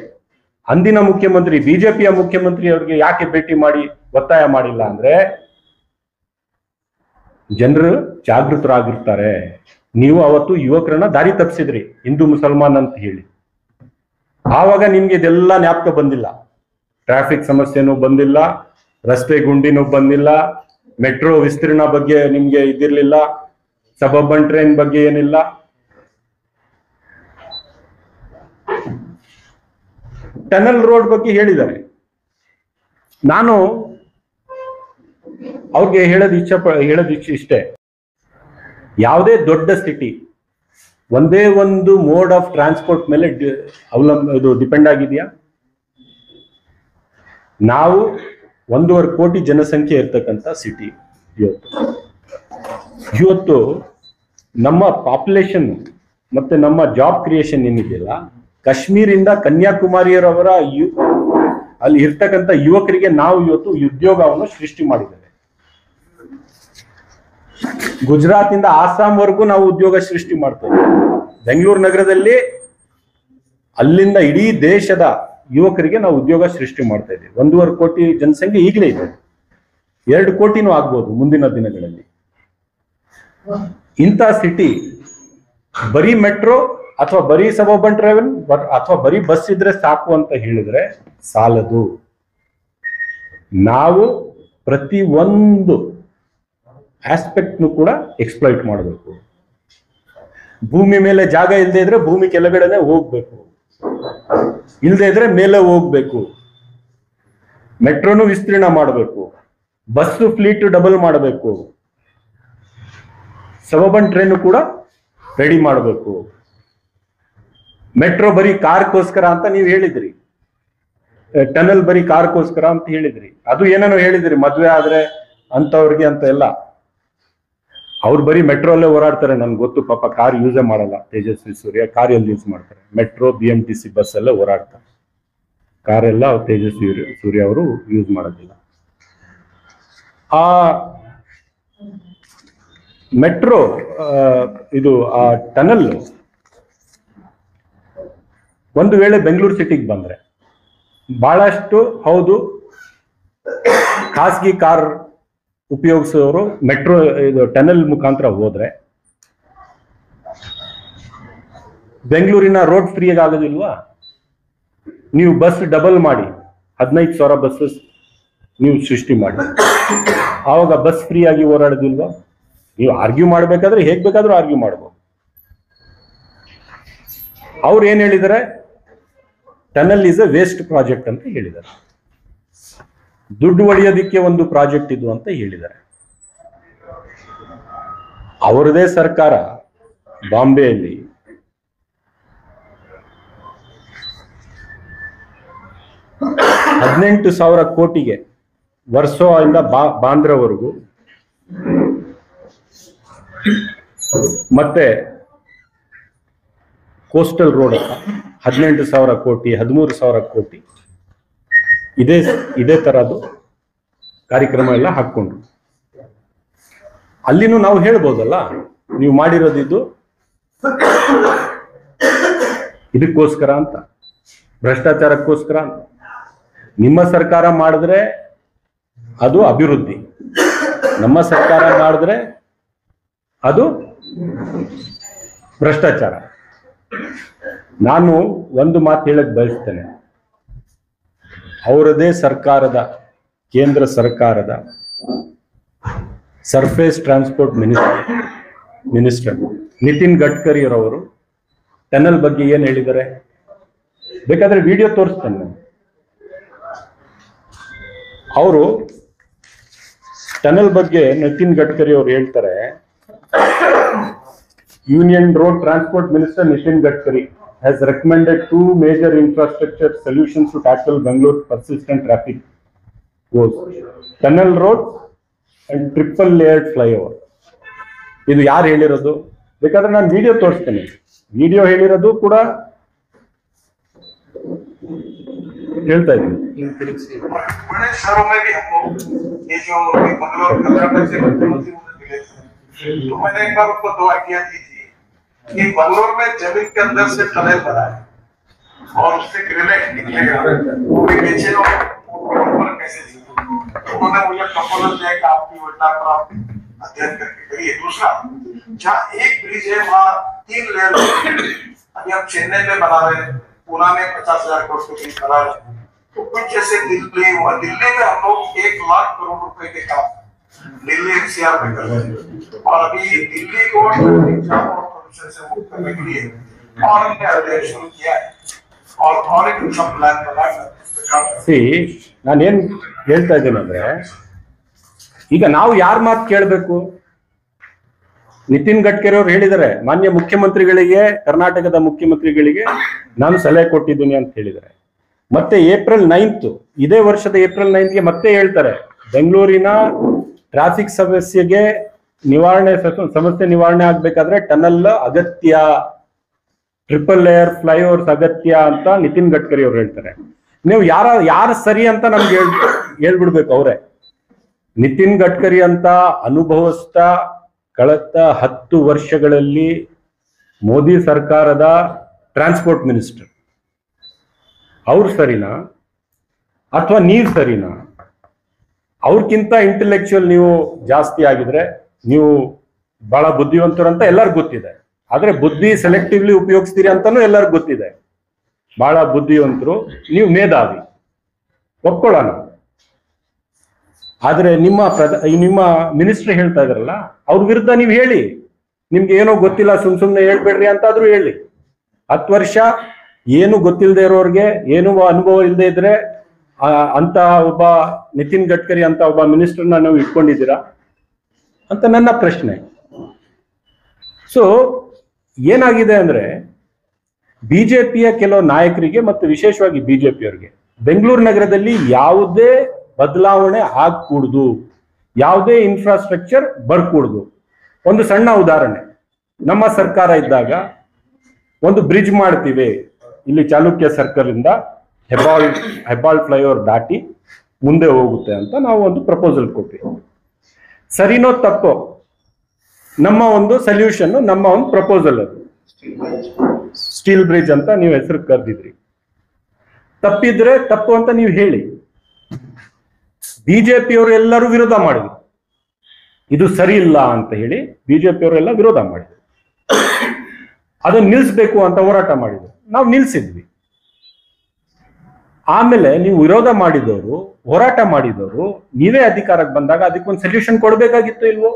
ಅಂದಿನ ಮುಖ್ಯಮಂತ್ರಿ ಬಿಜೆಪಿಯ ಮುಖ್ಯಮಂತ್ರಿ ಅವರಿಗೆ ಯಾಕೆ ಭೇಟಿ ಮಾಡಿ ಒತ್ತಾಯ ಮಾಡಿಲ್ಲ ಅಂದ್ರೆ ಜನರು ಜಾಗೃತರಾಗಿರ್ತಾರೆ. ನೀವು ಅವತ್ತು ಯುವಕರನ್ನ ದಾರಿ ತಪ್ಪಿಸಿದ್ರಿ ಹಿಂದೂ ಮುಸಲ್ಮಾನ್ ಅಂತ ಹೇಳಿ. ಆವಾಗ ನಿಮ್ಗೆ ಇದೆಲ್ಲ ಜ್ಞಾಪಕ ಬಂದಿಲ್ಲ. ಟ್ರಾಫಿಕ್ ಸಮಸ್ಯೆನೂ ಬಂದಿಲ್ಲ, ರಸ್ತೆ ಗುಂಡಿನೂ ಬಂದಿಲ್ಲ, ಮೆಟ್ರೋ ವಿಸ್ತೀರ್ಣ ಬಗ್ಗೆ ನಿಮ್ಗೆ ಇದಿರ್ಲಿಲ್ಲ, ಸಬರ್ಬನ್ ಟ್ರೈನ್ ಬಗ್ಗೆ ಏನಿಲ್ಲ. ಟನಲ್ ರೋಡ್ ಬಗ್ಗೆ ಹೇಳಿದ್ದಾರೆ. ನಾನು ಅವ್ರಿಗೆ ಹೇಳೋದು ಇಷ್ಟೇ, ಯಾವುದೇ ದೊಡ್ಡ ಸಿಟಿ ಒಂದೇ ಒಂದು ಮೋಡ್ ಆಫ್ ಟ್ರಾನ್ಸ್ಪೋರ್ಟ್ ಮೇಲೆ ಇದು ಡಿಪೆಂಡ್ ಆಗಿದೆಯಾ? ನಾವು 1.5 ಕೋಟಿ ಜನಸಂಖ್ಯೆ ಇರ್ತಕ್ಕಂಥ ಸಿಟಿ ಇವತ್ತು ನಮ್ಮ ಪಾಪ್ಯುಲೇಷನ್ ಮತ್ತೆ ನಮ್ಮ ಜಾಬ್ ಕ್ರಿಯೇಷನ್ ಏನಿದೆಯಲ್ಲ, ಕಾಶ್ಮೀರಿಂದ ಕನ್ಯಾಕುಮಾರಿಯವರ ಅಲ್ಲಿ ಇರ್ತಕ್ಕಂಥ ಯುವಕರಿಗೆ ನಾವು ಇವತ್ತು ಉದ್ಯೋಗವನ್ನು ಸೃಷ್ಟಿ ಮಾಡಿದ್ದೇವೆ. ಗುಜರಾತ್ ಇಂದ ಆಸಾಂವರೆಗೂ ನಾವು ಉದ್ಯೋಗ ಸೃಷ್ಟಿ ಮಾಡ್ತೇವೆ. ಬೆಂಗಳೂರು ನಗರದಲ್ಲಿ ಅಲ್ಲಿಂದ ಇಡೀ ದೇಶದ ಯುವಕರಿಗೆ ನಾವು ಉದ್ಯೋಗ ಸೃಷ್ಟಿ ಮಾಡ್ತಾ ಇದ್ದೇವೆ. 1.5 ಕೋಟಿ ಜನಸಂಖ್ಯೆ ಈಗಲೇ ಇದೆ, 2 ಕೋಟಿನೂ ಆಗ್ಬೋದು ಮುಂದಿನ ದಿನಗಳಲ್ಲಿ. ಇಂಥ ಸಿಟಿ ಬರೀ ಮೆಟ್ರೋ ಅಥವಾ ಬರೀ ಸಬರ್ಬನ್ ಟ್ರಾವೆಲ್ ಅಥವಾ ಬರೀ ಬಸ್ ಇದ್ರೆ ಸಾಕು ಅಂತ ಹೇಳಿದ್ರೆ ಸಾಲದು. ನಾವು ಪ್ರತಿ ಒಂದು ಆಸ್ಪೆಕ್ಟ್ನು ಕೂಡ ಎಕ್ಸ್ಪ್ಲಾಯ್ಟ್ ಮಾಡಬೇಕು. ಭೂಮಿ ಮೇಲೆ ಜಾಗ ಇಲ್ಲದೆ ಇದ್ರೆ ಭೂಮಿ ಕೆಳಗಡೆನೆ ಹೋಗ್ಬೇಕು, ಇಲ್ಲದೆ ಇದ್ರೆ ಮೇಲೆ ಹೋಗ್ಬೇಕು. ಮೆಟ್ರೋನು ವಿಸ್ತೀರ್ಣ ಮಾಡಬೇಕು, ಬಸ್ ಫ್ಲೀಟ್ ಡಬಲ್ ಮಾಡಬೇಕು, ಸಬರ್ಬನ್ ಟ್ರೈನ್ ಕೂಡ ರೆಡಿ ಮಾಡಬೇಕು. ಮೆಟ್ರೋ ಬರೀ ಕಾರ್ಗೋಸ್ಕರ ಅಂತ ನೀವು ಹೇಳಿದ್ರಿ, ಟನಲ್ ಬರೀ ಕಾರ್ಗೋಸ್ಕರ ಅಂತ ಹೇಳಿದ್ರಿ. ಅದು ಏನೇನೋ ಹೇಳಿದ್ರಿ, ಮದ್ವೆ ಆದ್ರೆ ಅಂತವ್ರಿಗೆ ಅಂತ ಎಲ್ಲ. ಅವ್ರು ಬರೀ ಮೆಟ್ರೋ ಅಲ್ಲೇ ಓಡಾಡ್ತಾರೆ, ನನ್ಗೆ ಗೊತ್ತು. ಪಾಪ ಕಾರ್ ಯೂಸೇ ಮಾಡಲ್ಲ ತೇಜಸ್ವಿ ಸೂರ್ಯ, ಕಾರ್ ಎಲ್ಲಿ ಯೂಸ್ ಮಾಡ್ತಾರೆ? ಮೆಟ್ರೋ BMTC ಬಸ್ ಅಲ್ಲೇ ಓಡಾಡ್ತಾರೆ. ಕಾರೆಲ್ಲ ತೇಜಸ್ವಿ ಸೂರ್ಯ ಅವರು ಯೂಸ್ ಮಾಡೋದಿಲ್ಲ. ಆ ಮೆಟ್ರೋ ಇದು ಆ ಟನಲ್ ಒಂದು ವೇಳೆ ಬೆಂಗಳೂರು ಸಿಟಿಗೆ ಬಂದ್ರೆ ಬಹಳಷ್ಟು ಹೌದು ಖಾಸಗಿ ಕಾರ್ ಉಪಯೋಗಿಸೋರು ಮೆಟ್ರೋ ಇದು ಟನಲ್ ಮುಖಾಂತರ ಹೋದ್ರೆ ಬೆಂಗಳೂರಿನ ರೋಡ್ ಫ್ರೀಯಾಗಿ ಆಗೋದಿಲ್ವಾ? ನೀವು ಬಸ್ ಡಬಲ್ ಮಾಡಿ 15,000 ಬಸ್ಸಸ್ ನೀವು ಸೃಷ್ಟಿ ಮಾಡಿ, ಆವಾಗ ಬಸ್ ಫ್ರೀ ಆಗಿ ಓಡಾಡೋದಿಲ್ವಾ? ನೀವು ಆರ್ಗ್ಯೂ ಮಾಡ್ಬೇಕಾದ್ರೆ ಹೇಗ್ ಬೇಕಾದ್ರೂ ಆರ್ಗ್ಯೂ ಮಾಡ್ಬೋದು. ಅವ್ರು ಏನ್ ಹೇಳಿದ್ದಾರೆ? Tunnel is a waste project ಅಂತ ಹೇಳಿದ್ದಾರೆ. ದುಡ್ಡು ಹೊಡೆಯೋದಿಕ್ಕೆ ಒಂದು ಪ್ರಾಜೆಕ್ಟ್ ಇದು ಅಂತ ಹೇಳಿದ್ದಾರೆ. ಅವರದೇ ಸರ್ಕಾರ ಬಾಂಬೆಯಲ್ಲಿ $18,000 ಕೋಟಿಗೆ ವರ್ಸೋಯಿಂದ ಬಾಂದ್ರಾವರೆಗೂ ಮತ್ತೆ ಕೋಸ್ಟಲ್ ರೋಡ್ 18,000 ಕೋಟಿ 13,000 ಕೋಟಿ ಇದೇ ತರದ್ದು ಕಾರ್ಯಕ್ರಮ ಎಲ್ಲ ಹಾಕೊಂಡ್ರು. ಅಲ್ಲಿನೂ ನಾವು ಹೇಳ್ಬೋದಲ್ಲ, ನೀವು ಮಾಡಿರೋದಿದ್ದು ಇದಕ್ಕೋಸ್ಕರ ಅಂತ, ಭ್ರಷ್ಟಾಚಾರಕ್ಕೋಸ್ಕರ ಅಂತ. ನಿಮ್ಮ ಸರ್ಕಾರ ಮಾಡಿದ್ರೆ ಅದು ಅಭಿವೃದ್ಧಿ, ನಮ್ಮ ಸರ್ಕಾರ ಮಾಡಿದ್ರೆ ಅದು ಭ್ರಷ್ಟಾಚಾರ. ನಾನು ಒಂದು ಮಾತು ಹೇಳಕ್ ಬಯಸ್ತೇನೆ. ಅವರದೇ ಸರ್ಕಾರದ, ಕೇಂದ್ರ ಸರ್ಕಾರದ surface transport minister Nitin Gadkari ಅವರು ಟನಲ್ ಬಗ್ಗೆ ಏನ್ ಹೇಳಿದ್ದಾರೆ ಬೇಕಾದ್ರೆ ವಿಡಿಯೋ ತೋರಿಸ್ತೇನೆ ನಾನು. ಅವರು ಟನಲ್ ಬಗ್ಗೆ ನಿತಿನ್ ಗಡ್ಕರಿ ಅವರು ಹೇಳ್ತಾರೆ, union road transport minister Nitin Gadkari has recommended 2 major infrastructure solutions to tackle Bangalore persistent traffic woes: tunnel road and triple layered flyover. ಇದು ಯಾರು ಹೇಳಿರೋದು? ಬೇಕಾದ್ರೆ ನಾನು ವಿಡಿಯೋ ತೋರಿಸ್ತೇನೆ. ವಿಡಿಯೋ ಹೇಳಿರೋದು ಕೂಡ ಹೇಳ್ತಾ ಇದ್ದೀನಿ. बड़े शहरों में भी हमको ये जो बंगलोर कर्नाटक से मुख्यमंत्री मिले थे, तो मैंने एक बार उनको 2 आइडिया दी थी कि बंगलोर में जमीन के अंदर से टनल बनाए और उससे ग्रेनाइट निकलेगा, वो भी नीचे और ऊपर कैसे। उन्होंने मुझे प्रपोजल दिया कि आपकी योजना पर आप अध्ययन करके करिए। दूसरा, जहाँ एक ब्रिज है वहाँ 3 लेयर, अभी हम चेन्नई में बना रहे हैं, पूना में 50,000 करोड़ के ब्रिज बना रहे हैं, तो कुछ जैसे दिल्ली हुआ, दिल्ली में हम लोग 1 लाख करोड़ रुपए के काम दिल्ली NCR में कर रहे हैं, और अभी दिल्ली को प्रदूषण से मुक्त करने के लिए और हमने अध्ययन शुरू किया है और एक अच्छा प्लान बनाया। ನಾನೇನ್ ಹೇಳ್ತಾ ಇದ್ದೇನೆ ಅಂದ್ರೆ, ಈಗ ನಾವು ಯಾರ ಮಾತು ಕೇಳಬೇಕು? ನಿತಿನ್ ಗಡ್ಕರಿ ಅವರು ಹೇಳಿದ್ದಾರೆ, ಮಾನ್ಯ ಮುಖ್ಯಮಂತ್ರಿಗಳಿಗೆ, ಕರ್ನಾಟಕದ ಮುಖ್ಯಮಂತ್ರಿಗಳಿಗೆ ನಾನು ಸಲಹೆ ಕೊಟ್ಟಿದ್ದೀನಿ ಅಂತ ಹೇಳಿದ್ದಾರೆ. ಮತ್ತೆ ಏಪ್ರಿಲ್ 9, ಇದೇ ವರ್ಷದ ಏಪ್ರಿಲ್ 9ಗೆ ಮತ್ತೆ ಹೇಳ್ತಾರೆ, ಬೆಂಗಳೂರಿನ ಟ್ರಾಫಿಕ್ ಸಮಸ್ಯೆ ನಿವಾರಣೆ ಆಗ್ಬೇಕಾದ್ರೆ ಟನಲ್ ಅಗತ್ಯ, ಟ್ರಿಪಲ್ ಲೇಯರ್ ಫ್ಲೈಓವರ್ಸ್ ಅಗತ್ಯ ಅಂತ ನಿತಿನ್ ಗಡ್ಕರಿ ಅವರು ಹೇಳ್ತಾರೆ. ನೀವು ಯಾರು ಸರಿ ಅಂತ ನಮ್ಗೆ ಹೇಳ್ಬಿಡ್ಬೇಕು ಅವರೇ. ನಿತಿನ್ ಗಡ್ಕರಿ ಅಂತ ಅನುಭವಸ್ಥ, ಕಳೆದ 10 ವರ್ಷಗಳಲ್ಲಿ ಮೋದಿ ಸರ್ಕಾರದ ಟ್ರಾನ್ಸ್ಪೋರ್ಟ್ ಮಿನಿಸ್ಟರ್, ಅವ್ರು ಸರಿನಾ ಅಥವಾ ನೀವ್ ಸರಿನಾ? ಅವ್ರಕ್ಕಿಂತ ಇಂಟೆಲೆಕ್ಚುಯಲ್ ನೀವು ಜಾಸ್ತಿ ಆಗಿದ್ರೆ ನೀವು ಬಹಳ ಬುದ್ಧಿವಂತರು ಅಂತ ಎಲ್ಲರಿಗೂ ಗೊತ್ತಿದೆ. ಆದ್ರೆ ಬುದ್ಧಿ ಸೆಲೆಕ್ಟಿವ್ಲಿ ಉಪಯೋಗಿಸ್ತೀರಿ ಅಂತಾನು ಎಲ್ಲರಿಗೂ ಗೊತ್ತಿದೆ. ಬಹಳ ಬುದ್ಧಿವಂತರು, ನೀವು ಮೇಧಾವಿ, ಒಪ್ಕೊಳ್ಳೋಣ. ಆದ್ರೆ ನಿಮ್ಮ ಮಿನಿಸ್ಟರ್ ಹೇಳ್ತಾ ಇದ್ರಲ್ಲ, ಅವ್ರ ವಿರುದ್ಧ ನೀವು ಹೇಳಿ, ನಿಮ್ಗೆ ಏನೋ ಗೊತ್ತಿಲ್ಲ ಸುಮ್ನೆ ಹೇಳ್ಬೇಡ್ರಿ ಅಂತಾದ್ರೂ ಹೇಳಿ. 10 ವರ್ಷ ಏನು ಗೊತ್ತಿಲ್ಲದೆ ಇರೋರ್ಗೆ, ಏನು ಅನುಭವ ಇಲ್ಲದೆ ಇದ್ರೆ ಅಂತ ಒಬ್ಬ ನಿತಿನ್ ಗಡ್ಕರಿ ಅಂತ ಒಬ್ಬ ಮಿನಿಸ್ಟರ್ನ ನೀವು ಇಟ್ಕೊಂಡಿದ್ದೀರಾ ಅಂತ ನನ್ನ ಪ್ರಶ್ನೆ. ಸೊ ಏನಾಗಿದೆ ಅಂದ್ರೆ, ಬಿಜೆಪಿಯ ಕೆಲವು ನಾಯಕರಿಗೆ ಮತ್ತು ವಿಶೇಷವಾಗಿ ಬಿಜೆಪಿಯವರಿಗೆ ಬೆಂಗಳೂರು ನಗರದಲ್ಲಿ ಯಾವುದೇ ಬದಲಾವಣೆ ಆಗಕೂಡುದು, ಯಾವುದೇ ಇನ್ಫ್ರಾಸ್ಟ್ರಕ್ಚರ್ ಬರ್ಕೂಡುದು. ಒಂದು ಸಣ್ಣ ಉದಾಹರಣೆ, ನಮ್ಮ ಸರ್ಕಾರ ಇದ್ದಾಗ ಒಂದು ಬ್ರಿಡ್ಜ್ ಮಾಡ್ತೀವಿ, ಇಲ್ಲಿ ಚಾಲುಕ್ಯ ಸರ್ಕಲ್ ಇಂದ ಹೆಬ್ಬಾಳ್ ಫ್ಲೈಓವರ್ ದಾಟಿ ಮುಂದೆ ಹೋಗುತ್ತೆ ಅಂತ ನಾವು ಒಂದು ಪ್ರಪೋಸಲ್ ಕೊಟ್ವಿ. ಸರಿನೋ ತಪ್ಪೋ? ನಮ್ಮ ಒಂದು ಸೊಲ್ಯೂಷನ್, ನಮ್ಮ ಒಂದು ಪ್ರಪೋಸಲ್ ಅದು ಸ್ಟೀಲ್ ಬ್ರಿಡ್ಜ್ ಅಂತ ನೀವು ಹೆಸರು ಕರೆದಿದ್ರಿ. ತಪ್ಪಿದ್ರೆ ತಪ್ಪು ಅಂತ ನೀವು ಹೇಳಿ. ಬಿಜೆಪಿಯವರು ಎಲ್ಲರೂ ವಿರೋಧ ಮಾಡಿದ್ರು, ಇದು ಸರಿ ಇಲ್ಲ ಅಂತ ಹೇಳಿ ಬಿಜೆಪಿಯವರೆಲ್ಲ ವಿರೋಧ ಮಾಡಿದ್ರು. ಅದನ್ನು ನಿಲ್ಲಿಸ್ಬೇಕು ಅಂತ ಹೋರಾಟ ಮಾಡಿದ್ರು, ನಾವು ನಿಲ್ಸಿದ್ವಿ. ಆಮೇಲೆ ನೀವು ವಿರೋಧ ಮಾಡಿದವರು, ಹೋರಾಟ ಮಾಡಿದವರು, ನೀವೇ ಅಧಿಕಾರಕ್ಕೆ ಬಂದಾಗ ಅದಕ್ಕೊಂದು ಸೊಲ್ಯೂಷನ್ ಕೊಡ್ಬೇಕಾಗಿತ್ತು ಇಲ್ವೋ?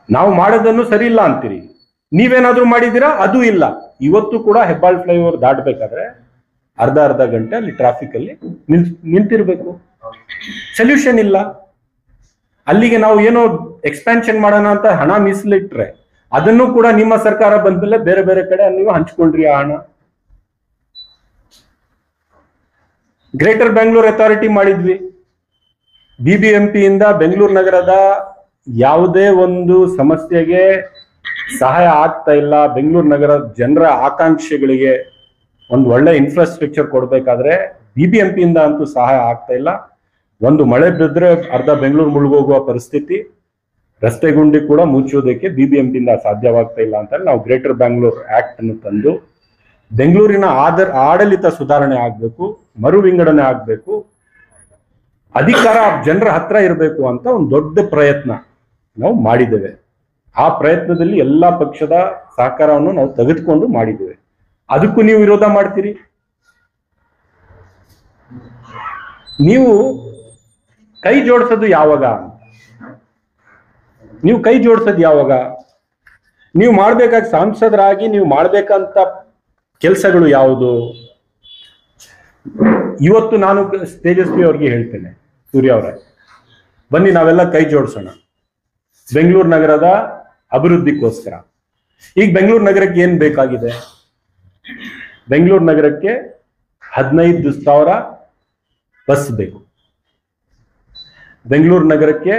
ನಾವು ಮಾಡೋದನ್ನು ಸರಿ ಇಲ್ಲ ಅಂತೀರಿ, ನೀವೇನಾದ್ರೂ ಮಾಡಿದ್ದೀರಾ? ಅದು ಇಲ್ಲ. ಇವತ್ತು ಕೂಡ ಹೆಬ್ಬಾಳ್ ಫ್ಲೈಓವರ್ ದಾಟಬೇಕಾದ್ರೆ ಅರ್ಧ ಗಂಟೆ ಅಲ್ಲಿ ಟ್ರಾಫಿಕ್ ಅಲ್ಲಿ ನಿಂತಿರ್ಬೇಕು, ಸೊಲ್ಯೂಷನ್ ಇಲ್ಲ. ಅಲ್ಲಿಗೆ ನಾವು ಏನೋ ಎಕ್ಸ್ಪ್ಯಾನ್ಷನ್ ಮಾಡೋಣ ಅಂತ ಹಣ ಮೀಸಲಿಟ್ರೆ ಅದನ್ನು ಕೂಡ ನಿಮ್ಮ ಸರ್ಕಾರ ಬಂದ್ಮೇಲೆ ಬೇರೆ ಬೇರೆ ಕಡೆ ನೀವು ಹಂಚ್ಕೊಂಡ್ರಿ ಆ ಹಣ. ಗ್ರೇಟರ್ ಬೆಂಗಳೂರು ಅಥಾರಿಟಿ ಮಾಡಿದ್ವಿ, BBMP ಇಂದ ಬೆಂಗಳೂರು ನಗರದ ಯಾವುದೇ ಒಂದು ಸಮಸ್ಯೆಗೆ ಸಹಾಯ ಆಗ್ತಾ ಇಲ್ಲ. ಬೆಂಗಳೂರು ನಗರ ಜನರ ಆಕಾಂಕ್ಷೆಗಳಿಗೆ ಒಂದು ಒಳ್ಳೆ ಇನ್ಫ್ರಾಸ್ಟ್ರಕ್ಚರ್ ಕೊಡ್ಬೇಕಾದ್ರೆ BBMP ಇಂದ ಅಂತೂ ಸಹಾಯ ಆಗ್ತಾ ಇಲ್ಲ. ಒಂದು ಮಳೆ ಬಿದ್ದರೆ ಅರ್ಧ ಬೆಂಗಳೂರು ಮುಳುಗೋಗುವ ಪರಿಸ್ಥಿತಿ, ರಸ್ತೆ ಗುಂಡಿ ಕೂಡ ಮುಚ್ಚುವುದಕ್ಕೆ BBMP ಇಂದ ಸಾಧ್ಯವಾಗ್ತಾ ಇಲ್ಲ ಅಂತ ನಾವು ಗ್ರೇಟರ್ ಬ್ಯಾಂಗ್ಳೂರ್ ಆಕ್ಟ್ ಅನ್ನು ತಂದು ಬೆಂಗಳೂರಿನ ಆಡಳಿತ ಸುಧಾರಣೆ ಆಗ್ಬೇಕು, ಮರು ವಿಂಗಡಣೆ ಆಗ್ಬೇಕು, ಅಧಿಕಾರ ಜನರ ಹತ್ರ ಇರಬೇಕು ಅಂತ ಒಂದು ದೊಡ್ಡ ಪ್ರಯತ್ನ ನಾವು ಮಾಡಿದ್ದೇವೆ. ಆ ಪ್ರಯತ್ನದಲ್ಲಿ ಎಲ್ಲಾ ಪಕ್ಷದ ಸಹಕಾರವನ್ನು ನಾವು ತೆಗೆದುಕೊಂಡು ಮಾಡಿದ್ದೇವೆ. ಅದಕ್ಕೂ ನೀವು ವಿರೋಧ ಮಾಡ್ತೀರಿ. ನೀವು ಕೈ ಜೋಡಿಸೋದು ಯಾವಾಗ? ನೀವು ಕೈ ಜೋಡಿಸೋದು ಯಾವಾಗ? ನೀವು ಮಾಡ್ಬೇಕಾಗಿ ಸಂಸದರಾಗಿ ನೀವು ಮಾಡ್ಬೇಕಂತ ಕೆಲಸಗಳು ಯಾವುದು? ಇವತ್ತು ನಾನು ತೇಜಸ್ವಿ ಅವ್ರಿಗೆ ಹೇಳ್ತೇನೆ, ಸೂರ್ಯ ಅವರೇ, ಬನ್ನಿ ನಾವೆಲ್ಲ ಕೈ ಜೋಡಿಸೋಣ ಬೆಂಗಳೂರು ನಗರದ ಅಭಿವೃದ್ಧಿಗೋಸ್ಕರ. ಈಗ ಬೆಂಗಳೂರು ನಗರಕ್ಕೆ ಏನ್ ಬೇಕಾಗಿದೆ? ಬೆಂಗಳೂರು ನಗರಕ್ಕೆ 15,000 ಬಸ್ ಬೇಕು. ಬೆಂಗಳೂರು ನಗರಕ್ಕೆ